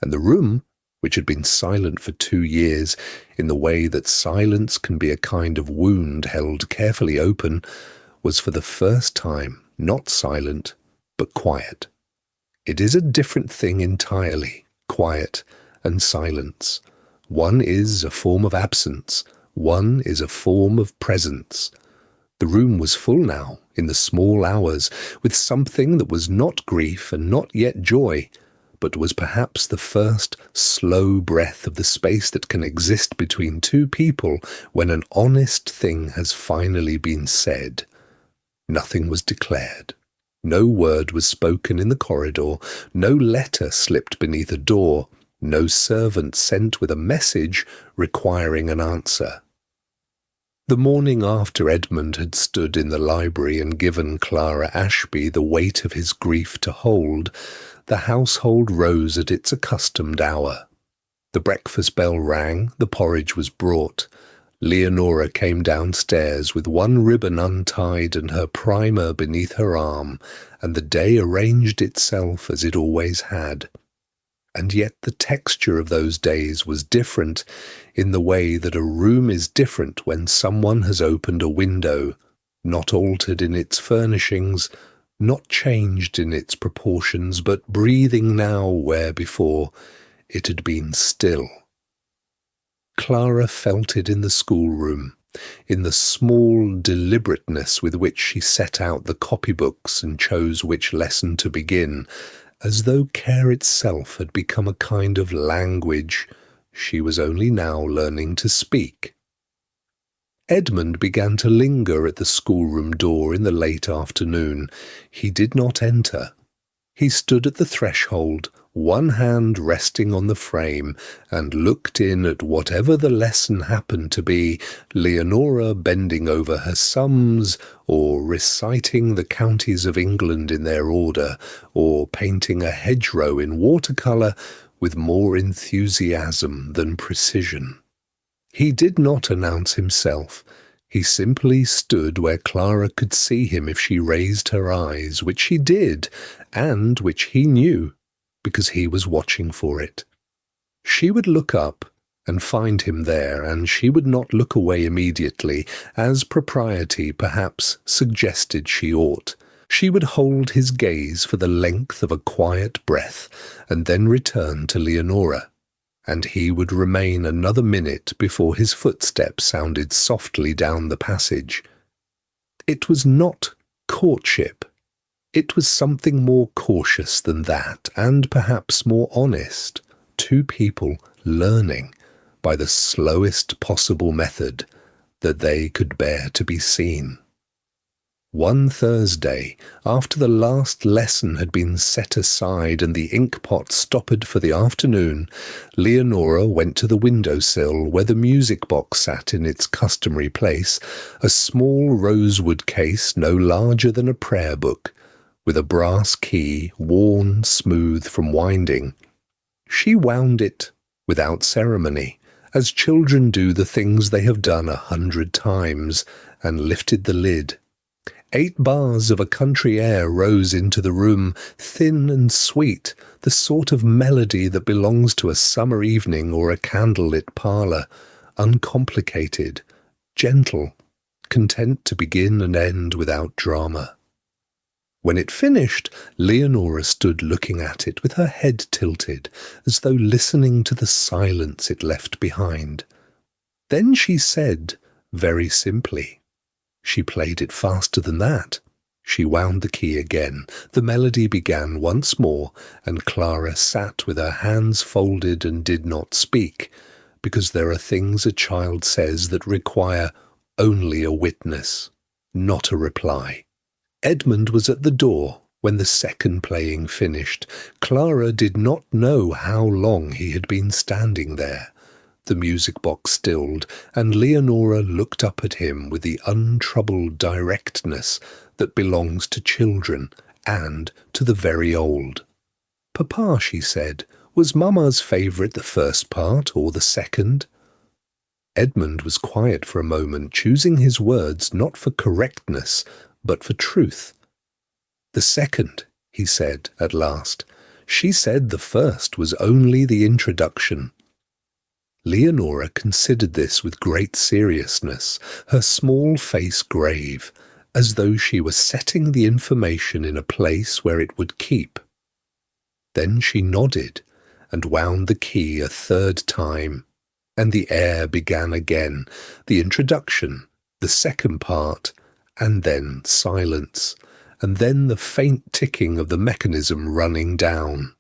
and the room, which had been silent for 2 years, in the way that silence can be a kind of wound held carefully open, was for the first time not silent, but quiet. It is a different thing entirely. Quiet and silence. One is a form of absence, one is a form of presence. The room was full now, in the small hours, with something that was not grief and not yet joy, but was perhaps the first slow breath of the space that can exist between two people when an honest thing has finally been said. Nothing was declared. No word was spoken in the corridor, no letter slipped beneath a door, no servant sent with a message requiring an answer. The morning after Edmund had stood in the library and given Clara Ashby the weight of his grief to hold, the household rose at its accustomed hour. The breakfast bell rang, the porridge was brought. Leonora came downstairs with one ribbon untied and her primer beneath her arm, and the day arranged itself as it always had. And yet the texture of those days was different in the way that a room is different when someone has opened a window, not altered in its furnishings, not changed in its proportions, but breathing now where before it had been still. Clara felt it in the schoolroom. in the small deliberateness with which she set out the copybooks and chose which lesson to begin, as though care itself had become a kind of language she was only now learning to speak. Edmund began to linger at the schoolroom door in the late afternoon. He did not enter. He stood at the threshold, one hand resting on the frame, and looked in at whatever the lesson happened to be, Leonora bending over her sums, or reciting the counties of England in their order, or painting a hedgerow in watercolour with more enthusiasm than precision. He did not announce himself. He simply stood where Clara could see him if she raised her eyes, which she did, and which he knew, because he was watching for it. She would look up and find him there, and she would not look away immediately, as propriety perhaps suggested she ought. She would hold his gaze for the length of a quiet breath, and then return to Leonora, and he would remain another minute before his footsteps sounded softly down the passage. It was not courtship. It was something more cautious than that, and perhaps more honest. Two people learning, by the slowest possible method, that they could bear to be seen. One Thursday, after the last lesson had been set aside and the inkpot stoppered for the afternoon, Leonora went to the window-sill where the music-box sat in its customary place, a small rosewood case no larger than a prayer-book, with a brass key worn smooth from winding. She wound it without ceremony, as children do the things they have done 100 times, and lifted the lid. 8 bars of a country air rose into the room, thin and sweet, the sort of melody that belongs to a summer evening or a candlelit parlour, uncomplicated, gentle, content to begin and end without drama. When it finished, Leonora stood looking at it with her head tilted, as though listening to the silence it left behind. Then she said, very simply, she played it faster than that. She wound the key again. The melody began once more, and Clara sat with her hands folded and did not speak, because there are things a child says that require only a witness, not a reply. Edmund was at the door when the second playing finished. Clara did not know how long he had been standing there. The music-box stilled, and Leonora looked up at him with the untroubled directness that belongs to children and to the very old. "Papa," she said, "was Mamma's favourite the first part or the second?" Edmund was quiet for a moment, choosing his words not for correctness, but for truth. "The second," he said at last. "She said the first was only the introduction." Leonora considered this with great seriousness, her small face grave, as though she were setting the information in a place where it would keep. Then she nodded and wound the key a third time, and the air began again, the introduction, the second part, and then silence, and then the faint ticking of the mechanism running down.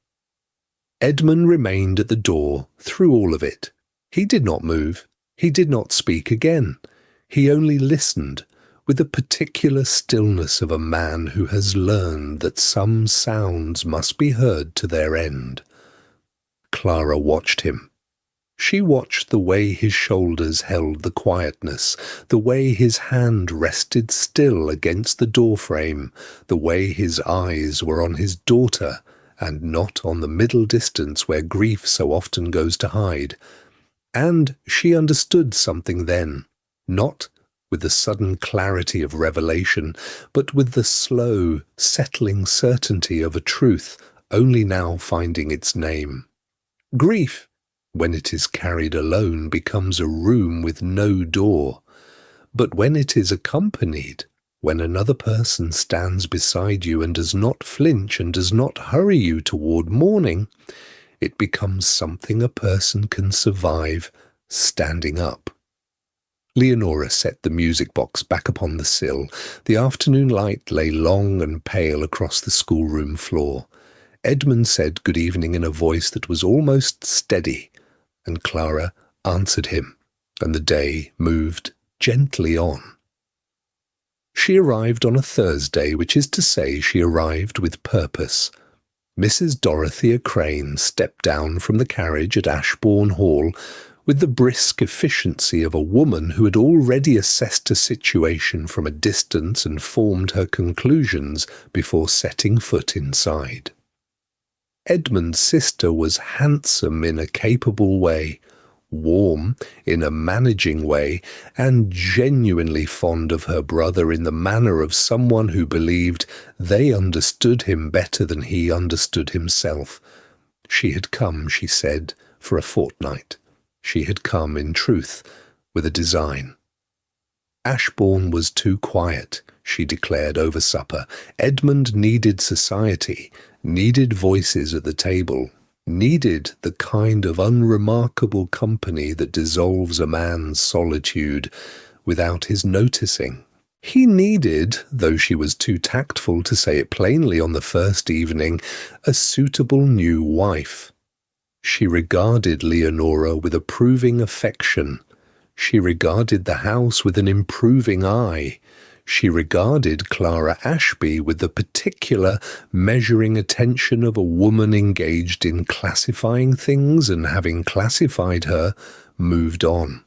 Edmund remained at the door through all of it. He did not move. He did not speak again. He only listened, with the particular stillness of a man who has learned that some sounds must be heard to their end. Clara watched him. She watched the way his shoulders held the quietness, the way his hand rested still against the door-frame, the way his eyes were on his daughter and not on the middle distance where grief so often goes to hide. And she understood something then, not with the sudden clarity of revelation, but with the slow, settling certainty of a truth only now finding its name. Grief, when it is carried alone, becomes a room with no door, but when it is accompanied, when another person stands beside you and does not flinch and does not hurry you toward morning, it becomes something a person can survive standing up. Leonora set the music box back upon the sill. The afternoon light lay long and pale across the schoolroom floor. Edmund said good evening in a voice that was almost steady, and Clara answered him, and the day moved gently on. She arrived on a Thursday, which is to say she arrived with purpose. Mrs. Dorothea Crane stepped down from the carriage at Ashbourne Hall with the brisk efficiency of a woman who had already assessed a situation from a distance and formed her conclusions before setting foot inside. Edmund's sister was handsome in a capable way, warm in a managing way, and genuinely fond of her brother in the manner of someone who believed they understood him better than he understood himself. She had come, she said, for a fortnight. She had come, in truth, with a design. Ashbourne was too quiet, she declared over supper. Edmund needed society, needed voices at the table, needed the kind of unremarkable company that dissolves a man's solitude without his noticing. He needed, though she was too tactful to say it plainly on the first evening, a suitable new wife. She regarded Leonora with approving affection. She regarded the house with an improving eye. She regarded Clara Ashby with the particular measuring attention of a woman engaged in classifying things and, having classified her, moved on.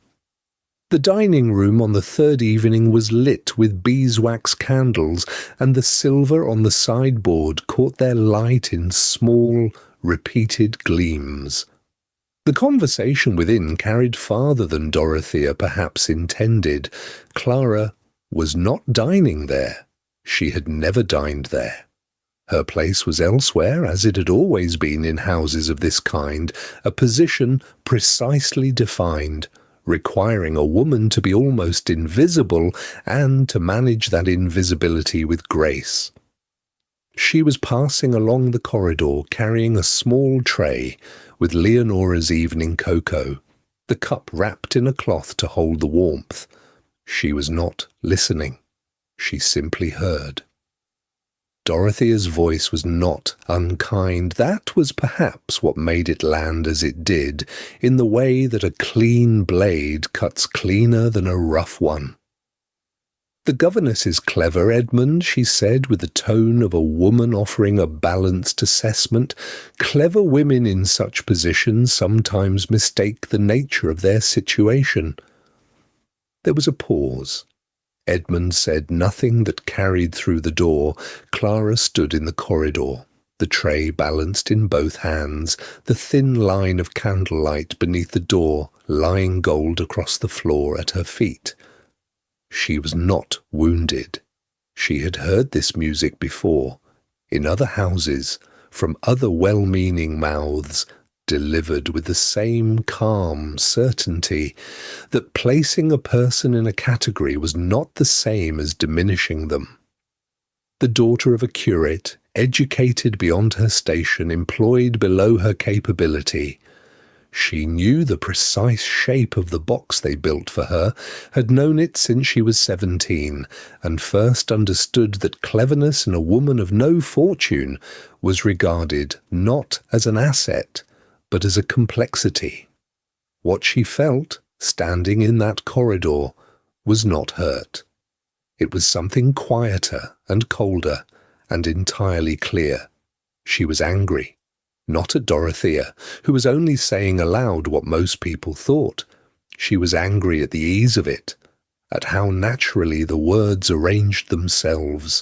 The dining room on the third evening was lit with beeswax candles, and the silver on the sideboard caught their light in small, repeated gleams. The conversation within carried farther than Dorothea perhaps intended. Clara was not dining there. She had never dined there. Her place was elsewhere, as it had always been in houses of this kind, a position precisely defined, requiring a woman to be almost invisible and to manage that invisibility with grace. She was passing along the corridor carrying a small tray with Leonora's evening cocoa, the cup wrapped in a cloth to hold the warmth. She was not listening. She simply heard. Dorothea's voice was not unkind. That was perhaps what made it land as it did, in the way that a clean blade cuts cleaner than a rough one. "The governess is clever, Edmund," she said with the tone of a woman offering a balanced assessment. "Clever women in such positions sometimes mistake the nature of their situation." There was a pause. Edmund said nothing that carried through the door. Clara stood in the corridor, the tray balanced in both hands, the thin line of candlelight beneath the door lying gold across the floor at her feet. She was not wounded. She had heard this music before, in other houses, from other well-meaning mouths, delivered with the same calm certainty that placing a person in a category was not the same as diminishing them. The daughter of a curate, educated beyond her station, employed below her capability. She knew the precise shape of the box they built for her, had known it since she was 17, and first understood that cleverness in a woman of no fortune was regarded not as an asset, but as a complexity. What she felt, standing in that corridor, was not hurt. It was something quieter and colder and entirely clear. She was angry, not at Dorothea, who was only saying aloud what most people thought. She was angry at the ease of it, at how naturally the words arranged themselves,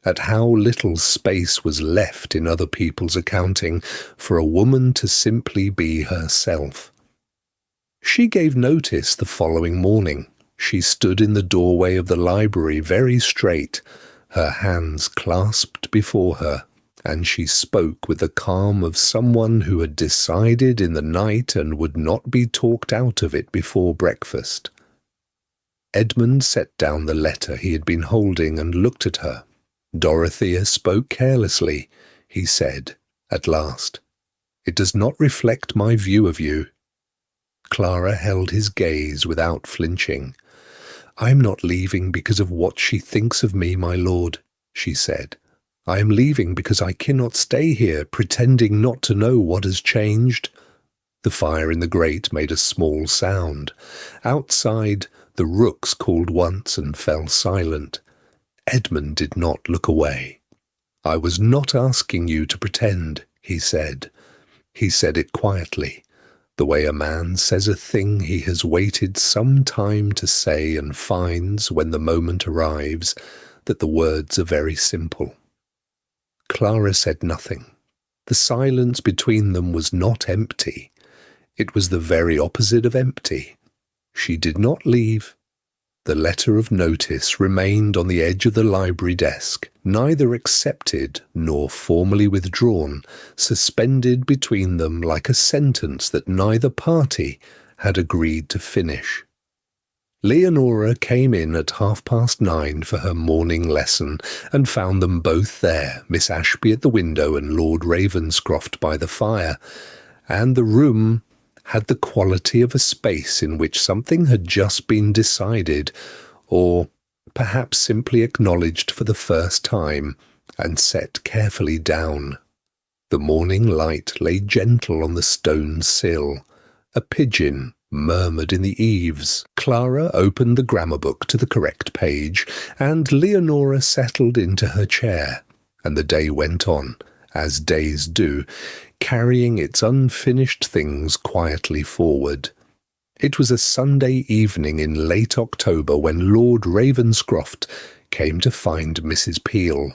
at how little space was left in other people's accounting for a woman to simply be herself. She gave notice the following morning. She stood in the doorway of the library very straight, her hands clasped before her, and she spoke with the calm of someone who had decided in the night and would not be talked out of it before breakfast. Edmund set down the letter he had been holding and looked at her. Dorothea spoke carelessly. He said, at last, "It does not reflect my view of you." Clara held his gaze without flinching. "I'm not leaving because of what she thinks of me, my lord," she said. "I am leaving because I cannot stay here pretending not to know what has changed." The fire in the grate made a small sound. Outside, the rooks called once and fell silent. Edmund did not look away. "I was not asking you to pretend," he said. He said it quietly, the way a man says a thing he has waited some time to say and finds, when the moment arrives, that the words are very simple. Clara said nothing. The silence between them was not empty. It was the very opposite of empty. She did not leave. The letter of notice remained on the edge of the library desk, neither accepted nor formally withdrawn, suspended between them like a sentence that neither party had agreed to finish. Leonora came in at 9:30 for her morning lesson, and found them both there, Miss Ashby at the window and Lord Ravenscroft by the fire, and the room had the quality of a space in which something had just been decided, or perhaps simply acknowledged for the first time, and set carefully down. The morning light lay gentle on the stone sill. A pigeon murmured in the eaves. Clara opened the grammar book to the correct page, and Leonora settled into her chair, and the day went on, as days do, carrying its unfinished things quietly forward. It was a Sunday evening in late October when Lord Ravenscroft came to find Mrs. Peel.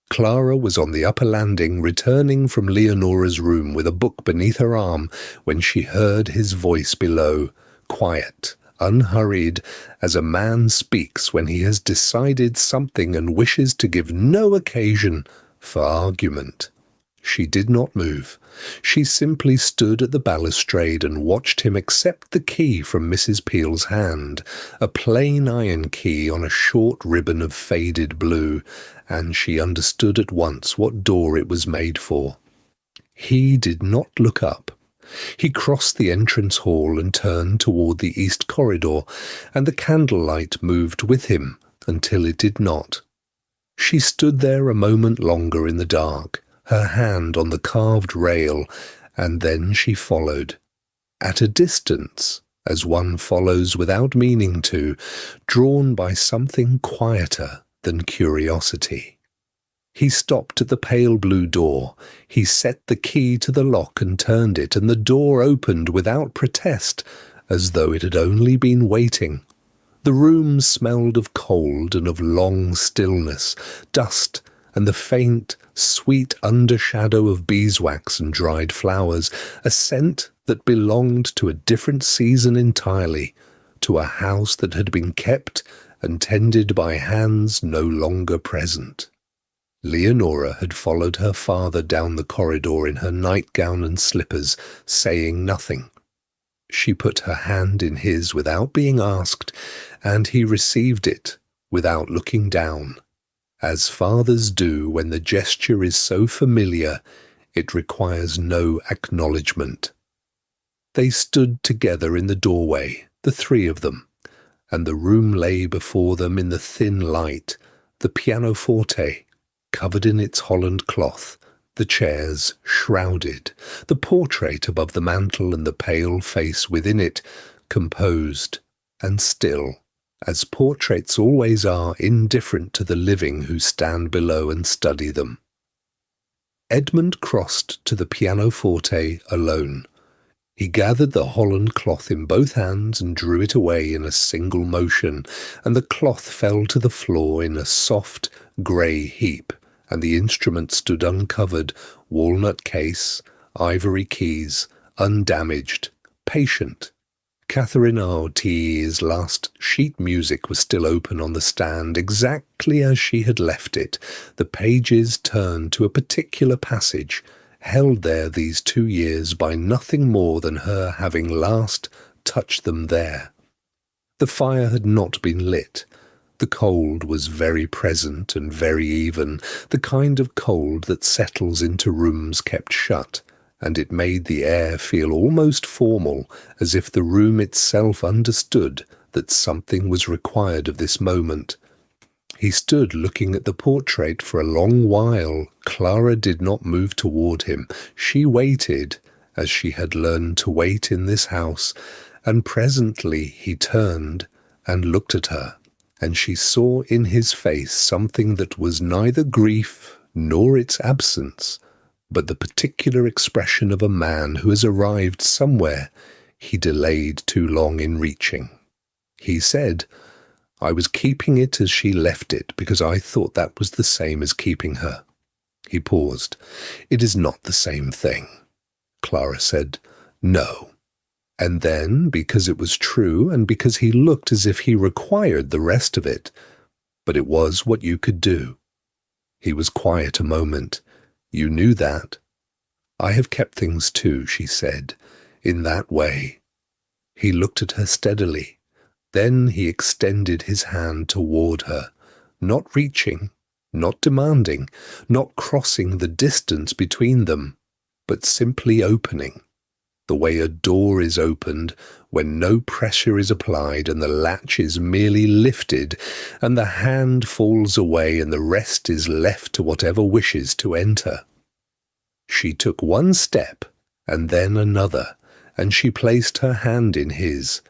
Clara was on the upper landing, returning from Leonora's room with a book beneath her arm, when she heard his voice below, quiet, unhurried, as a man speaks when he has decided something and wishes to give no occasion for argument. She did not move. She simply stood at the balustrade and watched him accept the key from Mrs. Peel's hand, a plain iron key on a short ribbon of faded blue, and she understood at once what door it was made for. He did not look up. He crossed the entrance hall and turned toward the east corridor, and the candlelight moved with him until it did not. She stood there a moment longer in the dark, her hand on the carved rail, and then she followed. At a distance, as one follows without meaning to, drawn by something quieter than curiosity. He stopped at the pale blue door. He set the key to the lock and turned it, and the door opened without protest, as though it had only been waiting. The room smelled of cold and of long stillness, dust, and the faint, sweet undershadow of beeswax and dried flowers, a scent that belonged to a different season entirely, to a house that had been kept and tended by hands no longer present. Leonora had followed her father down the corridor in her nightgown and slippers, saying nothing. She put her hand in his without being asked, and he received it without looking down. As fathers do when the gesture is so familiar, it requires no acknowledgment. They stood together in the doorway, the three of them, and the room lay before them in the thin light, the pianoforte, covered in its holland cloth, the chairs shrouded, the portrait above the mantel and the pale face within it, composed and still, as portraits always are, indifferent to the living who stand below and study them. Edmund crossed to the pianoforte alone. He gathered the holland cloth in both hands and drew it away in a single motion, and the cloth fell to the floor in a soft, grey heap, and the instrument stood uncovered, walnut case, ivory keys, undamaged, patient. Catherine O'Tea's last sheet music was still open on the stand, exactly as she had left it. The pages turned to a particular passage, held there these 2 years by nothing more than her having last touched them there. The fire had not been lit. The cold was very present and very even, the kind of cold that settles into rooms kept shut, and it made the air feel almost formal, as if the room itself understood that something was required of this moment. He stood looking at the portrait for a long while. Clara did not move toward him. She waited, as she had learned to wait in this house, and presently he turned and looked at her, and she saw in his face something that was neither grief nor its absence, but the particular expression of a man who has arrived somewhere he delayed too long in reaching. He said, "I was keeping it as she left it because I thought that was the same as keeping her." He paused. "It is not the same thing." Clara said, "No." And then, because it was true and because he looked as if he required the rest of it, "But it was what you could do." He was quiet a moment. "You knew that." "I have kept things too," she said, "in that way." He looked at her steadily. Then he extended his hand toward her, not reaching, not demanding, not crossing the distance between them, but simply opening, the way a door is opened when no pressure is applied and the latch is merely lifted and the hand falls away and the rest is left to whatever wishes to enter. She took one step and then another, and she placed her hand in his,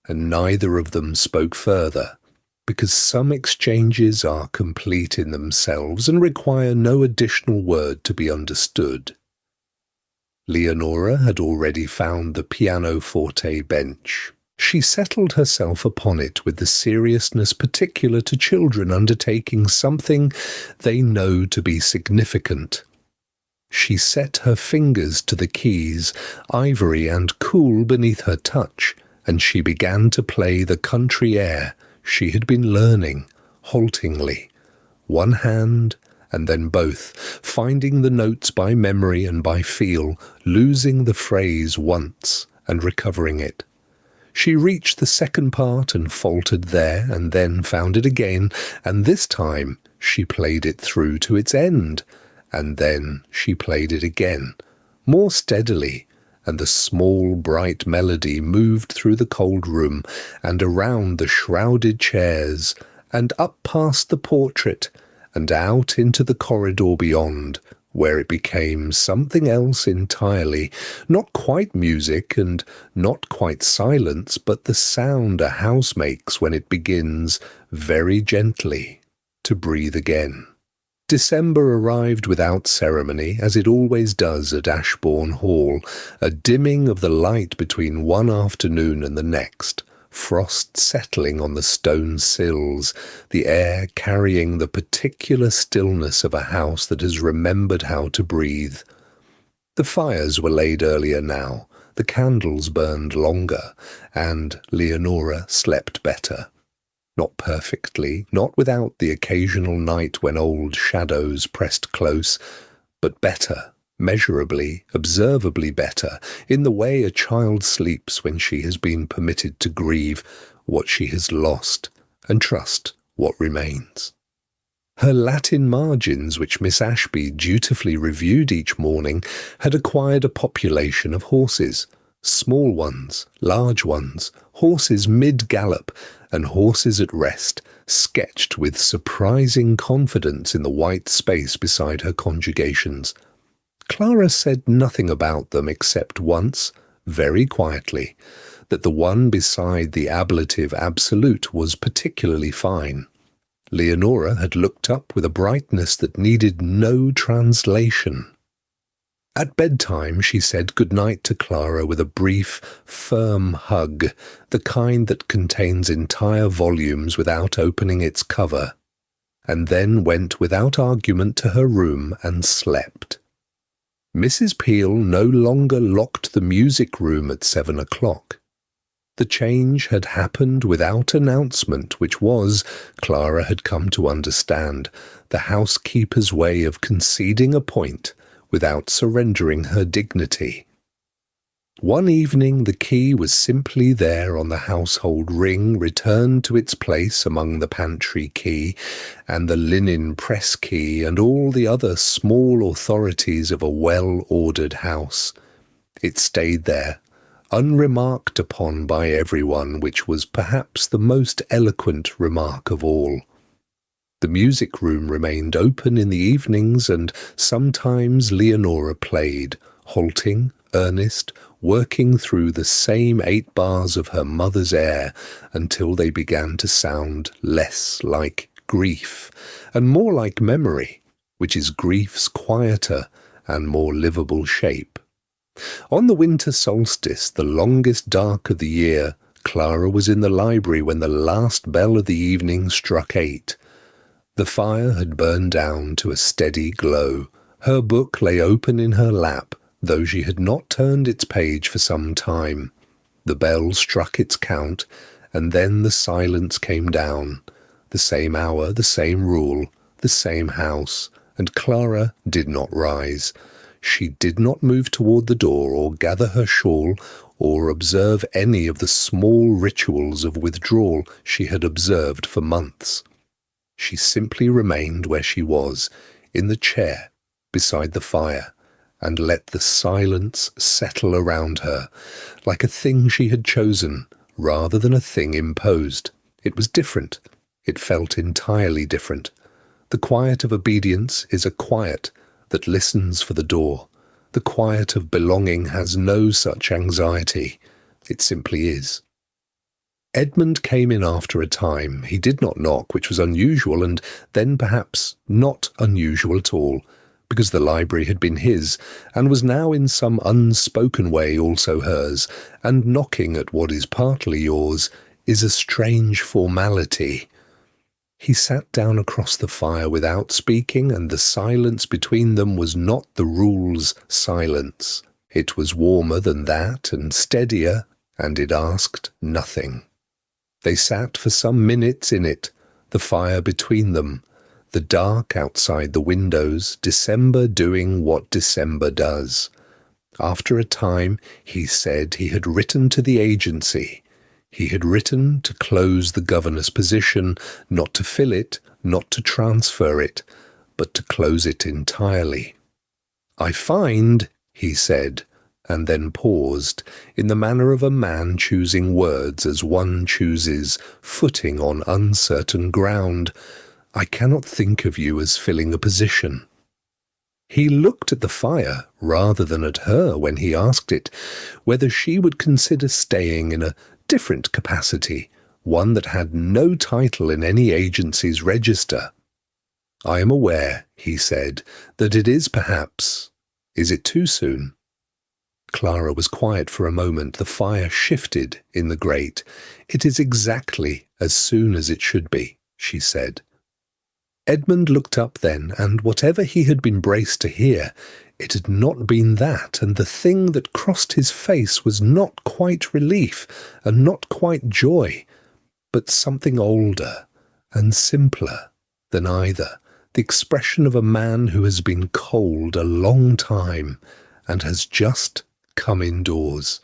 and neither of them spoke further, because some exchanges are complete in themselves and require no additional word to be understood. Leonora had already found the pianoforte bench. She settled herself upon it with the seriousness particular to children undertaking something they know to be significant. She set her fingers to the keys, ivory and cool beneath her touch, and she began to play the country air she had been learning, haltingly, one hand and then both, finding the notes by memory and by feel, losing the phrase once and recovering it. She reached the second part and faltered there, and then found it again, and this time she played it through to its end, and then she played it again, more steadily, and the small bright melody moved through the cold room, and around the shrouded chairs, and up past the portrait, and out into the corridor beyond, where it became something else entirely, not quite music and not quite silence, but the sound a house makes when it begins, very gently, to breathe again. December arrived without ceremony, as it always does at Ashbourne Hall, a dimming of the light between one afternoon and the next, frost settling on the stone sills, the air carrying the particular stillness of a house that has remembered how to breathe. The fires were laid earlier now, the candles burned longer, and Leonora slept better. Not perfectly, not without the occasional night when old shadows pressed close, but better, measurably, observably better, in the way a child sleeps when she has been permitted to grieve what she has lost and trust what remains. Her Latin margins, which Miss Ashby dutifully reviewed each morning, had acquired a population of horses, small ones, large ones, horses mid-gallop, and horses at rest, sketched with surprising confidence in the white space beside her conjugations. Clara said nothing about them except once, very quietly, that the one beside the ablative absolute was particularly fine. Leonora had looked up with a brightness that needed no translation. At bedtime she said good-night to Clara with a brief, firm hug, the kind that contains entire volumes without opening its cover, and then went without argument to her room and slept. Mrs. Peel no longer locked the music room at 7 o'clock. The change had happened without announcement, which was, Clara had come to understand, the housekeeper's way of conceding a point without surrendering her dignity. One evening the key was simply there on the household ring, returned to its place among the pantry key and the linen press key and all the other small authorities of a well-ordered house. It stayed there, unremarked upon by everyone, which was perhaps the most eloquent remark of all. The music room remained open in the evenings, and sometimes Leonora played, halting, earnest, working through the same 8 bars of her mother's air until they began to sound less like grief and more like memory, which is grief's quieter and more livable shape. On the winter solstice, the longest dark of the year, Clara was in the library when the last bell of the evening struck 8. The fire had burned down to a steady glow. Her book lay open in her lap, though she had not turned its page for some time. The bell struck its count, and then the silence came down. The same hour, the same rule, the same house, and Clara did not rise. She did not move toward the door or gather her shawl or observe any of the small rituals of withdrawal she had observed for months. She simply remained where she was, in the chair beside the fire, and let the silence settle around her, like a thing she had chosen, rather than a thing imposed. It was different. It felt entirely different. The quiet of obedience is a quiet that listens for the door. The quiet of belonging has no such anxiety. It simply is. Edmund came in after a time. He did not knock, which was unusual, and then perhaps not unusual at all, because the library had been his, and was now in some unspoken way also hers, and knocking at what is partly yours is a strange formality. He sat down across the fire without speaking, and the silence between them was not the rule's silence. It was warmer than that, and steadier, and it asked nothing. They sat for some minutes in it, the fire between them, the dark outside the windows, December doing what December does. After a time, he said he had written to the agency. He had written to close the governess position, not to fill it, not to transfer it, but to close it entirely. "I find," he said, and then paused, in the manner of a man choosing words as one chooses footing on uncertain ground, "I cannot think of you as filling a position." He looked at the fire rather than at her when he asked it, whether she would consider staying in a different capacity, one that had no title in any agency's register. "I am aware," he said, "that it is perhaps. Is it too soon?" Clara was quiet for a moment. The fire shifted in the grate. "It is exactly as soon as it should be," she said. Edmund looked up then, and whatever he had been braced to hear, it had not been that, and the thing that crossed his face was not quite relief, and not quite joy, but something older and simpler than either, the expression of a man who has been cold a long time, and has just come indoors.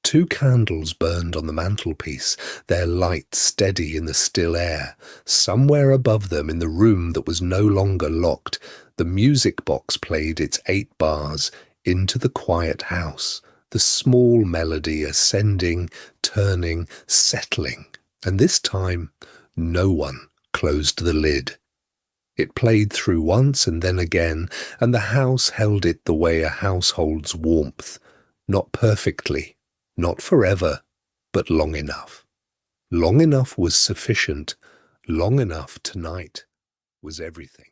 2 candles burned on the mantelpiece, their light steady in the still air. Somewhere above them, in the room that was no longer locked, the music box played its 8 bars into the quiet house, the small melody ascending, turning, settling, and this time no one closed the lid. It played through once and then again, and the house held it the way a house holds warmth, not perfectly, not forever, but long enough. Long enough was sufficient. Long enough tonight was everything.